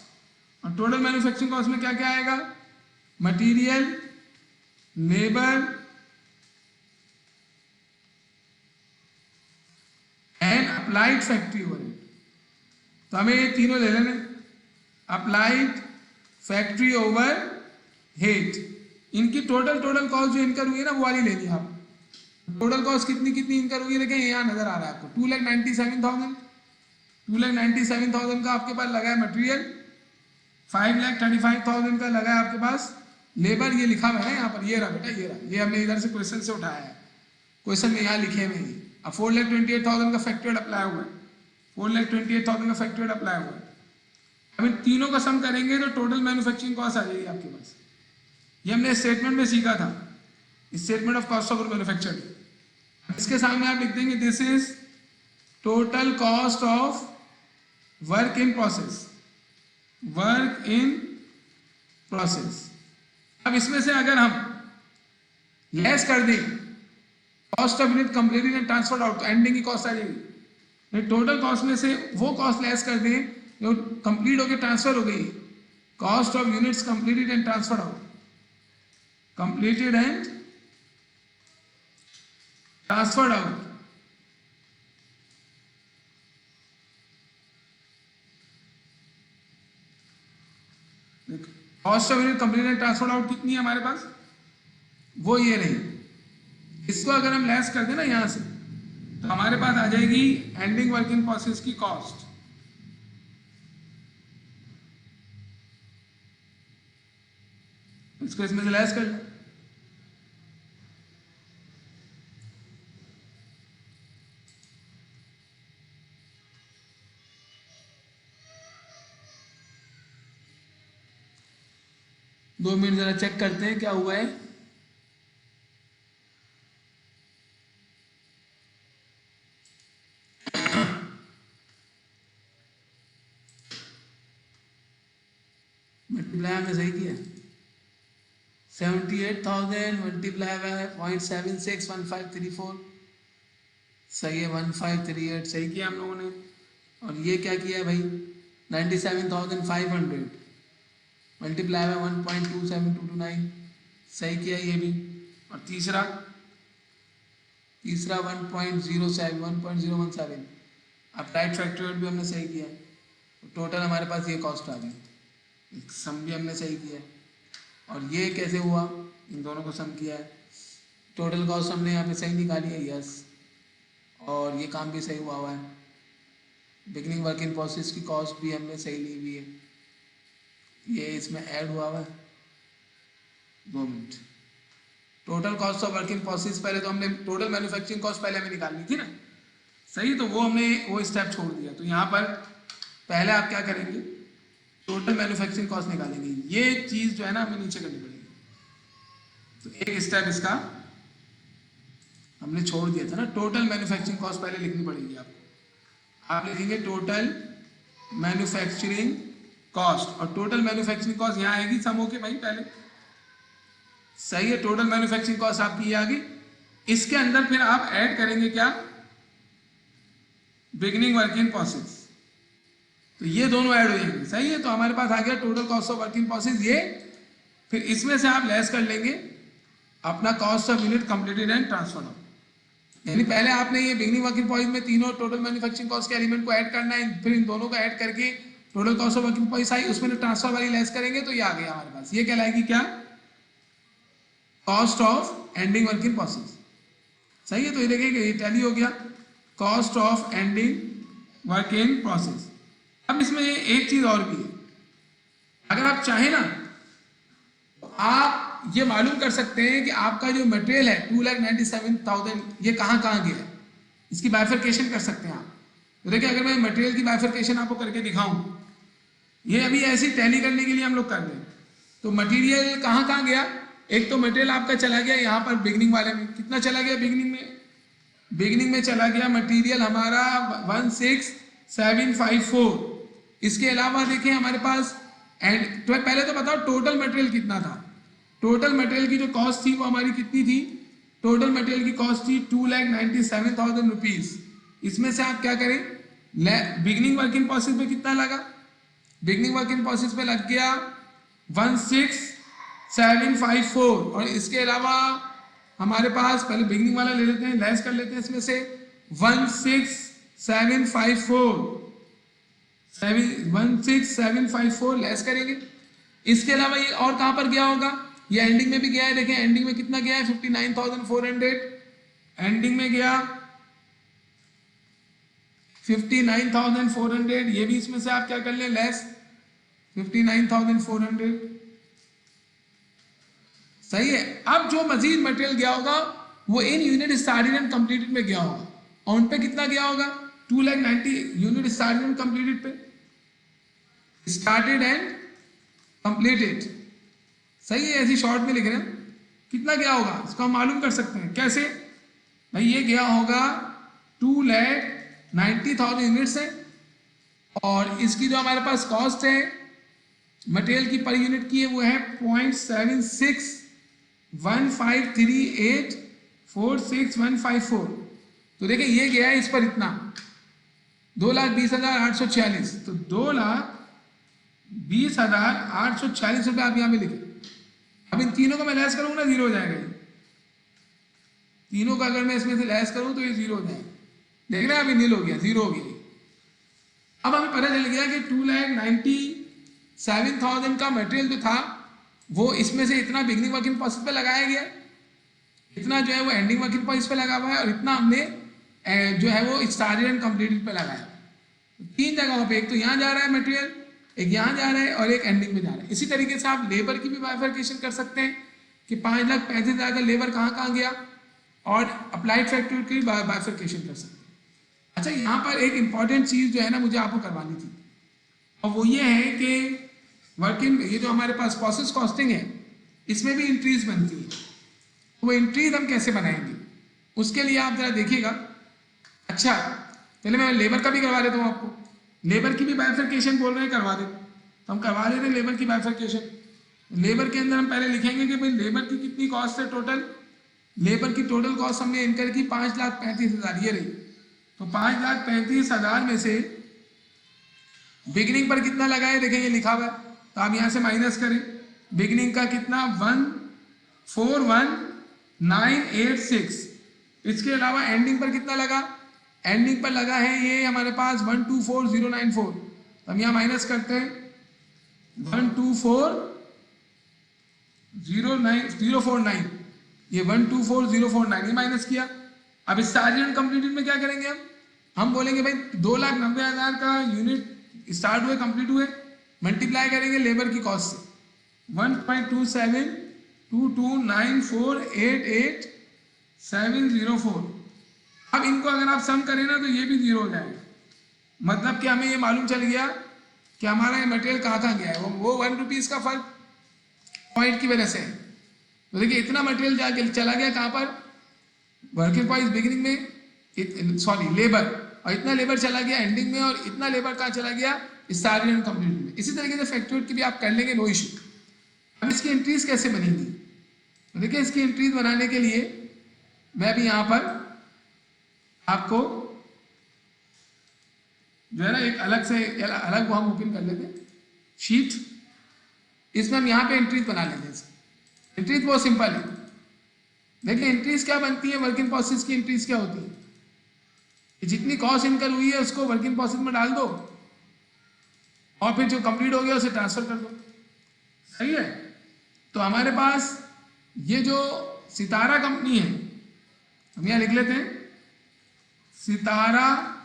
और टोटल मैन्युफैक्चरिंग कॉस्ट में क्या क्या आएगा? Material, labour and applied factory overhead. तो हमें ये तीनों ले लेने, अप्लाइड फैक्ट्री ओवरहेड, इनकी टोटल कॉस्ट जो इनकर हुई है ना वो वाली लेनी है आप। टोटल कॉस्ट कितनी कितनी इनकर हुई है, देखिए यहाँ नजर आ रहा है आपको 2,97,000। 2,97,000 का आपके पास लगा है मटेरियल, 5,35,000 का लगा है आपके पास लेबर। ये लिखा हुआ है यहाँ पर, ये रहा बेटा, ये रहा, ये हमने इधर से क्वेश्चन से उठाया है, क्वेश्चन में यहाँ लिखे हुए हैं। अब 4,28,000 का फैक्टर्ड अप्लाई हुआ है, 4,28,000 का फैक्टर्ड अप्लाई हुआ है। अब इन तीनों का सम करेंगे तो टोटल मैन्युफैक्चरिंग कॉस्ट आ जाएगी आपके पास। ये हमने स्टेटमेंट में सीखा था, statement of cost of manufacturing. इसके सामने आप लिख देंगे this is total cost of work in process, work in process. अब इसमें से अगर हम लेस कर दें cost of unit completed and transferred out, तो एंडिंग की कॉस्ट आ जाएगी। टोटल कॉस्ट में से वो कॉस्ट लेस कर दें जो कंप्लीट होकर ट्रांसफर हो गई, cost of units completed and transferred out, completed and transferred out. Cost of unit complete and transferred out कितनी है हमारे पास? वो ये रही। इसको अगर हम लेस कर दें ना यहां से, तो हमारे पास आ जाएगी एंडिंग वर्क इन प्रोसेस की कॉस्ट। इसको इसमें से लेस कर लें, दो मिनट जरा चेक करते हैं क्या हुआ है। मल्टीप्लाई हमने सही किया, 78,000 मल्टीप्लाई बाय 0.761534 सही है, 1538 सही किया हम लोगों ने। और ये क्या किया भाई, 97,500 मल्टीप्लाई बाय 1.27229 सही किया ये भी। और तीसरा 1.017 अप्लाइड फैक्टरी भी हमने सही किया। टोटल हमारे पास ये कॉस्ट आ गई, सम भी हमने सही किया। और ये कैसे हुआ, इन दोनों को सम किया है, टोटल कॉस्ट हमने यहाँ पे सही निकाली है, यस। और ये काम भी सही हुआ है, बिगिनिंग वर्क इन प्रोसेस की कॉस्ट भी हमने सही ली हुई है, ये इसमें ऐड हुआ है। 2 minute, total cost of work in process, पहले तो हमने टोटल मैन्युफैक्चरिंग कॉस्ट पहले हमें निकालनी थी ना, सही, तो वो हमने वो स्टेप छोड़ दिया। तो यहाँ पर पहले आप क्या करेंगे, टोटल मैन्युफैक्चरिंग कॉस्ट निकालेंगे। ये चीज जो है ना हमें नीचे करनी पड़ेगी, तो एक स्टेप इसका हमने छोड़ दिया था ना, टोटल मैन्युफैक्चरिंग कॉस्ट पहले लिखनी पड़ेगी आपको। आप लिखेंगे टोटल मैन्युफैक्चरिंग कॉस्ट, और टोटल मैन्युफैक्चरिंग कॉस्ट यहाँ आएगी सम होके भाई पहले, सही है। टोटल मैन्युफैक्चरिंग कॉस्ट आपकी ये आ गई, इसके अंदर फिर आप ऐड करेंगे क्या, बिगिनिंग वर्क इन प्रोसेस। तो ये दोनों ऐड हो जाएंगे, सही है। तो हमारे पास आ गया total cost of work in process ये। फिर इसमें से आप लेस कर लेंगे अपना cost of unit completed and transferred out. यानी पहले आपने ये बिगनिंग वर्किंग प्राइस में तीनों टोटल मैन्युफैक्चरिंग कॉस्ट के एलिमेंट को ऐड करना है, फिर इन दोनों को ऐड करके total cost of working price I, उसमें ट्रांसफर वाली लेस करेंगे तो ये आ गया हमारे पास। ये कहलाएगी क्या? Cost of ending working process. सही है। तो ये देखिए ये टैली हो गया cost of ending work in process. अब इसमें एक चीज और भी है, अगर आप चाहें ना तो आप ये मालूम कर सकते हैं कि आपका जो मटेरियल है 2,97,000 ये कहाँ कहाँ गया है, इसकी बाइफरकेशन कर सकते हैं आप। तो देखिए अगर मैं मटेरियल की बाइफरकेशन आपको करके दिखाऊं, ये अभी ऐसी टैली करने के लिए हम लोग कर रहे हैं। तो मटेरियल कहाँ कहाँ गया? एक तो मटेरियल आपका चला गया यहाँ पर बिगनिंग वाले में, कितना चला गया बिगनिंग में? बिगनिंग में चला गया मटेरियल हमारा 16,754। इसके अलावा देखिए हमारे पास एंड तो पहले तो बताओ टोटल मटेरियल कितना था। टोटल मटेरियल की जो कॉस्ट थी वो हमारी कितनी थी? टोटल मटेरियल की कॉस्ट थी 2,97,000 रुपीज। इसमें से आप क्या करें, बिगनिंग वर्क इन प्रोसेस पे कितना लगा? बिगनिंग वर्क इन प्रोसेस पे लग गया 16,754। और इसके अलावा हमारे पास पहले बिगनिंग वाला ले लेते हैं, लेस कर लेते हैं इसमें से 16,754 लेस करेंगे। इसके अलावा ये और कहां पर गया होगा? ये एंडिंग में भी गया है। देखें एंडिंग में कितना गया है? 59,400 एंडिंग में गया 59,400। ये भी इसमें से आप क्या कर लें लेस 59,400। सही है। अब जो मजीद मटेरियल गया होगा वो in unit started and completed में गया होगा। और उन पे कितना गया होगा? 2,90,000 यूनिट स्टार्टेड एंड कंप्लीटेड पे, स्टार्टेड एंड कंप्लीटेड। सही है। ऐसी शॉर्ट में लिख रहे हैं कितना गया होगा, इसको हम मालूम कर सकते हैं। कैसे भाई? ये गया होगा 2,90,000 यूनिट्स है, और इसकी जो हमारे पास कॉस्ट है मटेरियल की पर यूनिट की है वो है 0.76153846,154। तो देखिए ये गया है इस पर इतना 2,20,846। तो 2,20,846 रुपये आप यहाँ पे लिखे। अब इन तीनों को मैं लेस करूंगा ना, जीरो हो जाएगा। तीनों का अगर मैं इसमें से लेस करूं तो ये जीरो हो जाएगा। देख रहे हैं अभी नील हो गया, जीरो हो गया। अब हमें पता चल गया कि 2,97,000 का मटेरियल जो था वो इसमें से इतना बिगनिंग वर्किंग प्रोसेस पे लगाया गया, इतना जो है वो एंडिंग वर्किंग प्रोसेस पे लगा हुआ है, और इतना हमने जो है वो स्टार्टेड एंड कंप्लीटेड पे लगाया। तीन जगहों पे, एक तो यहाँ जा रहा है मटेरियल, एक यहाँ जा रहा है और एक एंडिंग में जा रहा है। इसी तरीके से आप लेबर की भी बाइफरकेशन कर सकते हैं कि 5,35,000 का लेबर कहाँ कहाँ गया, और अप्लाइड फैक्टर की बाइफरकेशन कर सकते हैं। अच्छा, यहाँ पर एक इंपॉर्टेंट चीज़ जो है ना मुझे आपको करवानी थी, और वो ये है कि वर्किंग ये जो हमारे पास प्रोसेस कॉस्टिंग है इसमें भी एंट्रीज बनती है। तो वो एंट्रीज हम कैसे बनाएंगे उसके लिए आप जरा देखिएगा। अच्छा, पहले मैं लेबर का भी करवा देता हूँ आपको। लेबर की भी बाइफरकेशन बोल रहे हैं, करवा दे तो हम करवा देते हैं लेबर की बाइफरकेशन। लेबर के अंदर हम पहले लिखेंगे कि भाई लेबर की कितनी कॉस्ट है टोटल। लेबर की टोटल कॉस्ट हमने इनकर की 5,35,000 ये रही। तो 5,35,000 में से बिगिनिंग पर कितना लगा है देखें ये लिखा हुआ है, तो आप यहाँ से माइनस करें। बिगिनिंग का कितना 1,41986। इसके अलावा एंडिंग पर कितना लगा? एंडिंग पर लगा है ये हमारे पास 1,24,094। तो हम यहाँ माइनस करते हैं 1,24,049, ये 1,24,049 ये माइनस किया। अब स्टार्टेड एंड कंप्लीटेड में क्या करेंगे हम बोलेंगे भाई 2,90,000 का यूनिट स्टार्ट हुए कंप्लीट हुए, मल्टीप्लाई करेंगे लेबर की कॉस्ट से 1.27229488,704। अब इनको अगर आप सम करें ना तो ये भी जीरो हो जाएगा। मतलब कि हमें ये मालूम चल गया कि हमारा ये मटेरियल कहाँ कहाँ गया है। वो 1 रुपीज़ का फर्क पॉइंट की वजह से है। तो देखिए इतना मटेरियल जाके चला गया कहाँ पर? वर्किंग प्राइस बिगिनिंग में, सॉरी लेबर, और इतना लेबर चला गया एंडिंग में, और इतना लेबर कहाँ चला गया? स्टार्टेड एंड कंप्लीटेड में। इसी तरीके से फैक्टोरिएट की भी आप कर लेंगे, नो इशू। अब इसकी एंट्रीज कैसे बनेंगी? तो देखिए इसकी एंट्रीज बनाने के लिए मैं भी यहाँ पर आपको जो है ना एक अलग से अलग वो हम ओपन कर लेते हैं शीट, इसमें हम यहाँ पे एंट्रीज बना लेते हैं। एंट्रीज बहुत सिंपल है। देखिए एंट्रीज क्या बनती है, वर्क इन प्रोसेस की एंट्रीज क्या होती है, जितनी कॉस्ट इनकर हुई है उसको वर्क इन प्रोसेस में डाल दो और फिर जो कंप्लीट हो गया उसे ट्रांसफर कर दो। सही है। तो हमारे पास ये जो सितारा कंपनी है, हम यहाँ लिख लेते हैं सितारा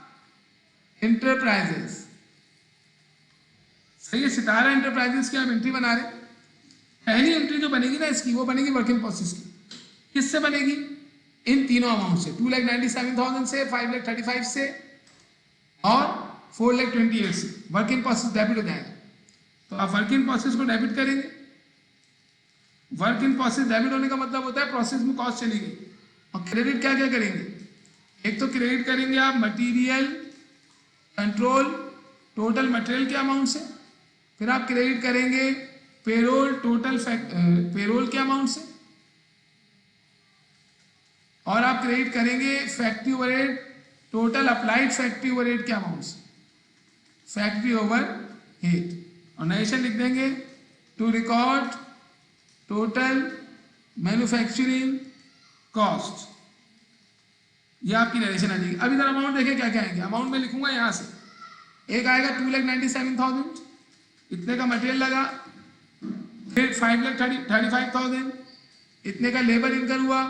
इंटरप्राइजेस। सही है, सितारा इंटरप्राइजेस की आप एंट्री बना रहे। पहली एंट्री जो बनेगी ना इसकी, वो बनेगी वर्क इन प्रोसेस की। किससे बनेगी, इन तीनों अमाउंट से, 2,97,000 से, 5,35,000 से और 4,28,000 से वर्क इन प्रोसेस डेबिट हो जाएगा। तो आप वर्क इन प्रोसेस को डेबिट करेंगे। वर्क इन प्रोसेस डेबिट होने का मतलब होता है प्रोसेस में कॉस्ट चली गई। और क्रेडिट क्या क्या करेंगे, एक तो क्रेडिट करेंगे आप मटेरियल कंट्रोल टोटल मटेरियल के अमाउंट से, फिर आप क्रेडिट करेंगे पेरोल टोटल पेरोल के अमाउंट से, और आप क्रेडिट करेंगे factory overhead total applied factory overhead के अमाउंट से, फैक्ट्री ओवरहेड। और नरेशन लिख देंगे to record total manufacturing cost. ये आपकी नरेशन आ जाएगी। अब इधर अमाउंट देखें क्या क्या आएंगे। अमाउंट में लिखूंगा यहाँ से, एक आएगा 2,97,000, इतने का मटेरियल लगा, फिर 5,35,000 इतने का लेबर इनकम हुआ,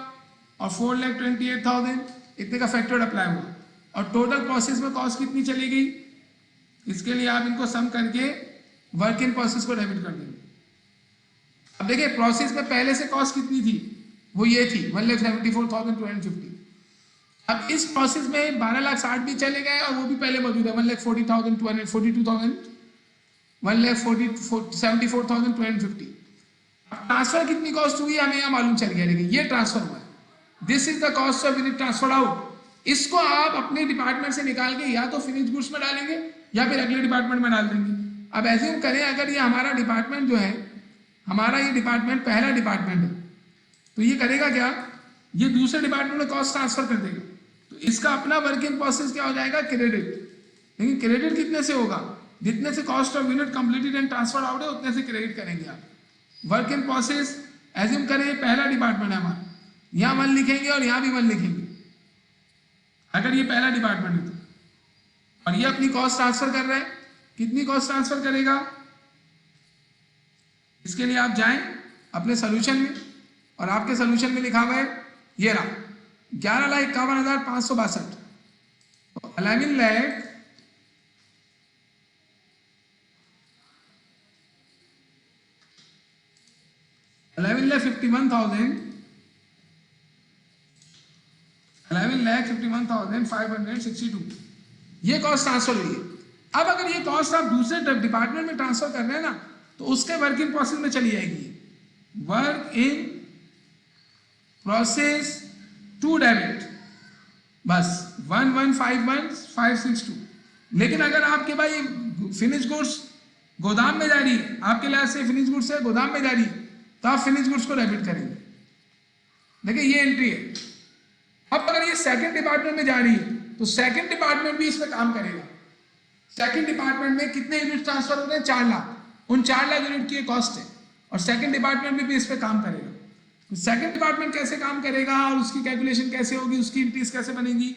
और 4,28,000 इतने का फैक्टर अप्लाई हुआ, और टोटल प्रोसेस में कॉस्ट कितनी चली गई, इसके लिए आप इनको सम करके वर्क इन प्रोसेस को डेबिट कर देंगे। अब देखिए प्रोसेस में पहले से कॉस्ट कितनी थी, वो ये थी 1,74,250। अब इस प्रोसेस में 12,60,000 भी चले गए और वो भी पहले मौजूद है 1,40,242,000, 1,74,250। अब ट्रांसफर कितनी कॉस्ट हुई हमें यहाँ मालूम चल गया, लेकिन ये ट्रांसफर हुआ है, this is the cost of unit transfer out. इसको आप अपने डिपार्टमेंट से निकाल के या तो फिनिश गुड्स में डालेंगे या फिर अगले डिपार्टमेंट में डाल देंगे। अब एज्यूम करें अगर ये हमारा डिपार्टमेंट जो है, हमारा ये डिपार्टमेंट पहला डिपार्टमेंट है, तो ये करेगा क्या, ये दूसरे डिपार्टमेंट में कॉस्ट ट्रांसफर कर देगा। तो इसका अपना वर्क इन प्रोसेस क्या हो जाएगा, क्रेडिट। लेकिन क्रेडिट कितने से होगा, जितने से cost of unit completed and transfer out है उतने से क्रेडिट करेंगे आप। वर्क इन प्रोसेस एज्यूम करें ये पहला डिपार्टमेंट है हमारा, यहाँ 1 लिखेंगे और यहाँ भी 1 लिखेंगे अगर ये पहला डिपार्टमेंट है तो। और ये अपनी कॉस्ट ट्रांसफर कर रहा है, कितनी कॉस्ट ट्रांसफर करेगा, इसके लिए आप जाएं अपने सोल्यूशन में, और आपके सोल्यूशन में लिखा हुआ है ये रहा 11,51,562। 11,51,562 ये कॉस्ट ट्रांसफर हुई है। अब अगर ये कॉस्ट आप दूसरे डिपार्टमेंट में ट्रांसफर कर रहे हैं ना, तो उसके वर्क इन प्रोसेस में चली जाएगी, work in process to debit, बस 1,151,562। लेकिन अगर आपके भाई फिनिश गुड्स गोदाम में जा रही है, आपके लिहाज से फिनिश गुड्स है गोदाम में जा रही है, तो आप फिनिश गुड्स को डेबिट करेंगे। देखिए ये एंट्री है। अब अगर ये सेकंड डिपार्टमेंट में जा रही है तो सेकंड डिपार्टमेंट भी इसमें काम करेगा। सेकंड डिपार्टमेंट में कितने यूनिट ट्रांसफर हो रहे हैं, 4 लाख। उन 4 लाख यूनिट की कॉस्ट है, और सेकंड डिपार्टमेंट भी इस पर काम करेगा। तो सेकंड डिपार्टमेंट कैसे काम करेगा और उसकी कैलकुलेशन कैसे होगी, उसकी एंट्रीज कैसे बनेगी,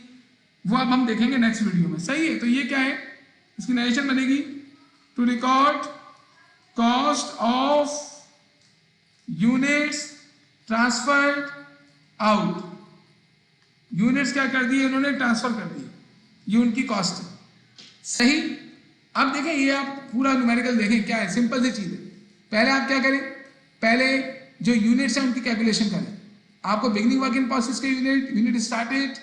वो अब हम देखेंगे नेक्स्ट वीडियो में। सही है। तो ये क्या है, इसकी नरेशन बनेगी to record cost of units transferred out. Units क्या कर दिए इन्होंने, ट्रांसफर कर दिए, ये उनकी कॉस्ट है। सही। अब देखें ये आप पूरा न्यूमेरिकल देखें क्या है, सिंपल सी चीज है। पहले आप क्या करें, पहले जो यूनिट्स हैं उनकी कैलकुलेशन करें। आपको बिगिनिंग वर्क इन प्रोसेस के unit, unit started,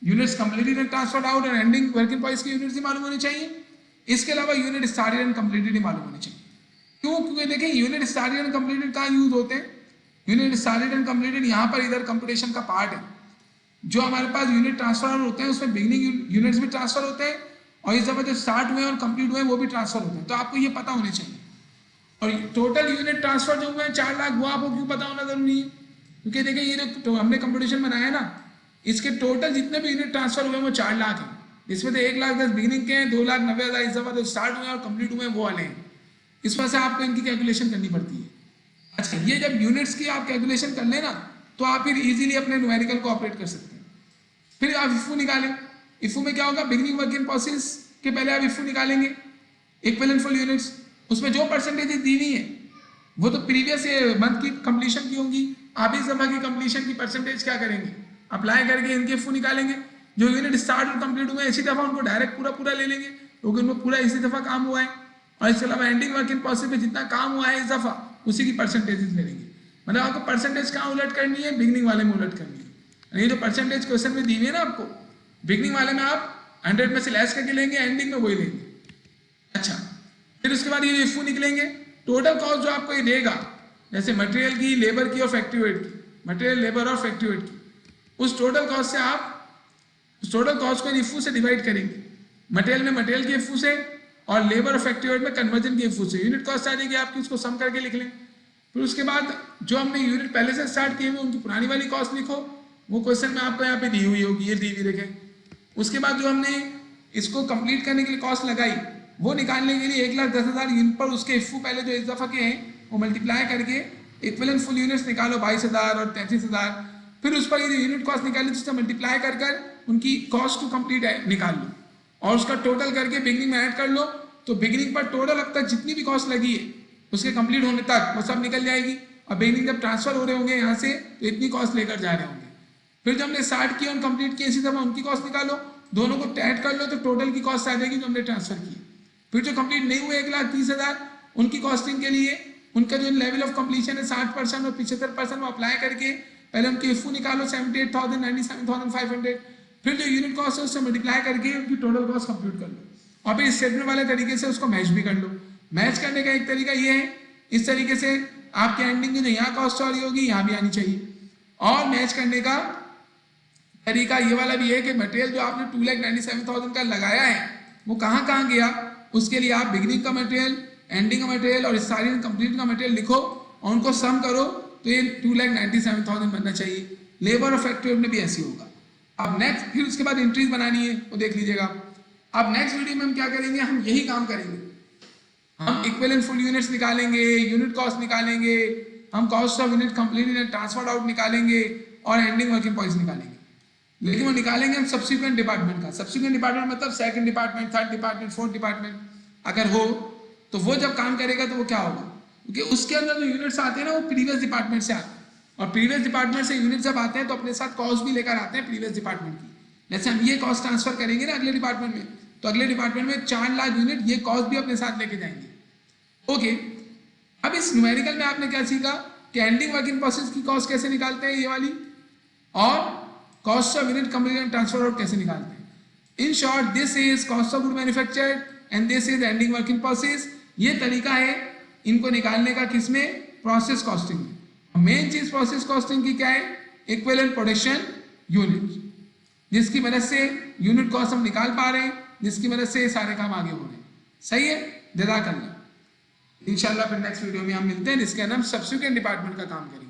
units completed and transferred out, और एंडिंग वर्क इन प्रोसेस के यूनिट्स ही मालूम होनी चाहिए। इसके अलावा यूनिट स्टार्टेड एंड कंप्लीटेड ही मालूम होनी चाहिए। क्यों, क्योंकि देखिए यूनिट स्टार्टेड एंड कंप्लीटेड कहाँ यूज होते हैं, यूनिट स्टार्टेड एंड कंप्लीटेड यहाँ पर इधर कंप्यूटेशन का पार्ट है। जो हमारे पास यूनिट ट्रांसफर होते हैं उसमें बिगिनिंग यूनिट्स भी ट्रांसफर होते हैं, और इस दफा जो स्टार्ट हुए और कंप्लीट हुए वो भी ट्रांसफर होते हैं। तो आपको ये पता होने चाहिए। और टोटल यूनिट ट्रांसफर जो हुए हैं 4 लाख, वो आपको क्यों पता होना जरूरी है, क्योंकि देखिए ये जो हमने कंपटीशन बनाया है ना, इसके टोटल जितने भी यूनिट ट्रांसफर हुए हैं वो 4 लाख हैं। इसमें तो 1,10,000 बिगिनिंग के हैं, 2,90,000 इस दफा जो स्टार्ट हुए और कंप्लीट हुए वो वाले हैं। इस वजह से आपको इनकी कैलकुलेशन करनी पड़ती है। अच्छा, ये जब यूनिट्स की आप कैलकुलेशन कर लेना तो आप फिर इजीली अपने न्यूमेरिकल को ऑपरेट कर सकते हैं। फिर आप इफू निकालें। इफू में क्या होगा, बिगिनिंग वर्क इन प्रोसेस के पहले आप इफू निकालेंगे इक्विवेलेंट फुल यूनिट्स। उसमें जो परसेंटेज दी हुई है वो तो प्रीवियस मंथ की कंप्लीशन की होंगी। आप इस दफा की कंप्लीशन की परसेंटेज क्या करेंगे, अप्लाई करके इनके इफू निकालेंगे। जो यूनिट स्टार्ट और कंप्लीट हुए इसी दफा उनको डायरेक्ट पूरा ले लेंगे क्योंकि उनको पूरा इसी दफा काम हुआ है। और इसके अलावा एंडिंग वर्क इन प्रोसेस में जितना काम हुआ है इस दफा उसी की परसेंटेजेस ले लेंगे। मतलब आपको परसेंटेज कहाँ उलट करनी है, बिगनिंग वाले में उलट करनी है। ये जो परसेंटेज क्वेश्चन में दी हुई है ना आपको, बिगनिंग वाले में आप 100 में से लेस करके लेंगे, एंडिंग में वही लेंगे। अच्छा, फिर उसके बाद ये इफू निकलेंगे। टोटल कॉस्ट जो आपको ये देगा, जैसे मटेरियल की, लेबर की और फैक्ट्री वेट की, मटेरियल, लेबर और फैक्ट्री वेट की, उस टोटल कॉस्ट से आप उस टोटल कॉस्ट को इफू से डिवाइड करेंगे। मटेरियल में मटेरियल के इफू से और लेबर और फैक्ट्री वेट में कन्वर्जन के इफू से यूनिट कॉस्ट आ जाएगी आपकी, उसको सम करके लिख लें। फिर उसके बाद जो हमने यूनिट पहले से स्टार्ट किए हुए उनकी पुरानी वाली कॉस्ट लिखो, वो क्वेश्चन में आपको यहाँ पे दी हुई होगी, ये दी हुई देखें। उसके बाद जो हमने इसको कंप्लीट करने के लिए कॉस्ट लगाई वो निकालने के लिए 1,10,000 यूनिट पर उसके इफू पहले जो इस दफा के हैं वो मल्टीप्लाई करके इक्विवेलेंट फुल यूनिट्स निकालो 22,000 और 33,000। फिर उस पर ये यूनिट कॉस्ट निकाली जिससे मल्टीप्लाई कर उनकी कॉस्ट को कंप्लीट निकाल लो और उसका टोटल करके बिगिनिंग में ऐड कर लो। तो बिगिनिंग पर टोटल अब तक जितनी भी कॉस्ट लगी है उसके कंप्लीट होने तक वो सब निकल जाएगी। और बिगिनिंग जब ट्रांसफर हो रहे होंगे यहाँ से तो इतनी कॉस्ट लेकर जा रहे होंगे। फिर जब हमने स्टार्ट किया और कंप्लीट किया इसी दफा उनकी कॉस्ट निकालो, दोनों को ऐड कर लो तो टोटल की कॉस्ट आ जाएगी जो हमने ट्रांसफर की। फिर जो कंप्लीट नहीं हुए 1,30,000 उनकी कॉस्टिंग के लिए उनका जो लेवल ऑफ कंप्लीशन है 60% और 75% वो अप्लाई करके पहले उनके इफू निकालो 78,000, 97,500। फिर जो यूनिट कॉस्ट है उससे मल्टीप्लाई करके उनकी टोटल कॉस्ट कंप्यूट कर लो और फिर स्टेटमेंट वाले तरीके से उसको मैच भी कर लो। मैच करने का एक तरीका ये है, इस तरीके से आपके एंडिंग में जो यहाँ कॉस्ट आ रही होगी यहाँ भी आनी चाहिए। और मैच करने का तरीका ये वाला भी है कि मटेरियल जो आपने 2,97,000 का लगाया है वो कहाँ कहाँ गया, उसके लिए आप बिगिनिंग का मटेरियल, एंडिंग का मटेरियल और स्टार्टिंग कंप्लीट का मटेरियल लिखो और उनको सम करो तो ये 2,97,000 बनना चाहिए। लेबर और फैक्ट्री में भी ऐसी होगा। अब नेक्स्ट फिर उसके बाद एंट्रीज बनानी है वो देख लीजिएगा। अब नेक्स्ट वीडियो में हम क्या करेंगे, हम यही काम करेंगे। हम इक्विवेलेंट फुल यूनिट्स निकालेंगे, यूनिट कॉस्ट निकालेंगे, हम cost of unit complete unit transferred out निकालेंगे और एंडिंग वर्किंग पॉइंट्स निकालेंगे। लेकिन वो निकालेंगे हम सब्सिक्वेंट डिपार्टमेंट का। सब्सिक्वेंट डिपार्टमेंट मतलब second department, third department, fourth department अगर हो तो वो जब काम करेगा तो वो क्या होगा, क्योंकि उसके अंदर जो यूनिट्स आते हैं ना वो प्रीवियस डिपार्टमेंट से आते हैं और प्रीवियस डिपार्टमेंट से यूनिट जब आते हैं तो अपने साथ कॉस्ट भी लेकर आते हैं प्रीवियस डिपार्टमेंट की। जैसे हम ये कॉस्ट ट्रांसफर करेंगे ना अगले डिपार्टमेंट में तो अगले डिपार्टमेंट में 4 लाख यूनिट ये कॉस्ट भी अपने साथ लेके जाएंगे। ओके, अब इस न्यूमेरिकल में आपने क्या सीखा कि एंडिंग वर्किंग प्रोसेस की कॉस्ट कैसे निकालते हैं ये वाली, और cost of unit complete and transfer out कैसे निकालते हैं। In short this is cost of good manufactured and this is ending working process. ये तरीका है इनको निकालने का, किसमें, प्रोसेस कॉस्टिंग में। मेन चीज प्रोसेस कॉस्टिंग की क्या है, इक्विवेलेंट प्रोडक्शन यूनिट, जिसकी मदद से यूनिट कॉस्ट हम निकाल पा रहे हैं, जिसकी मदद से सारे काम आगे हो रहे हैं। सही है, जज़ाकल्लाह। इंशाल्लाह फिर नेक्स्ट वीडियो में हम मिलते हैं जिसके अंदर हम सब्सिक्वेंट डिपार्टमेंट का काम करेंगे।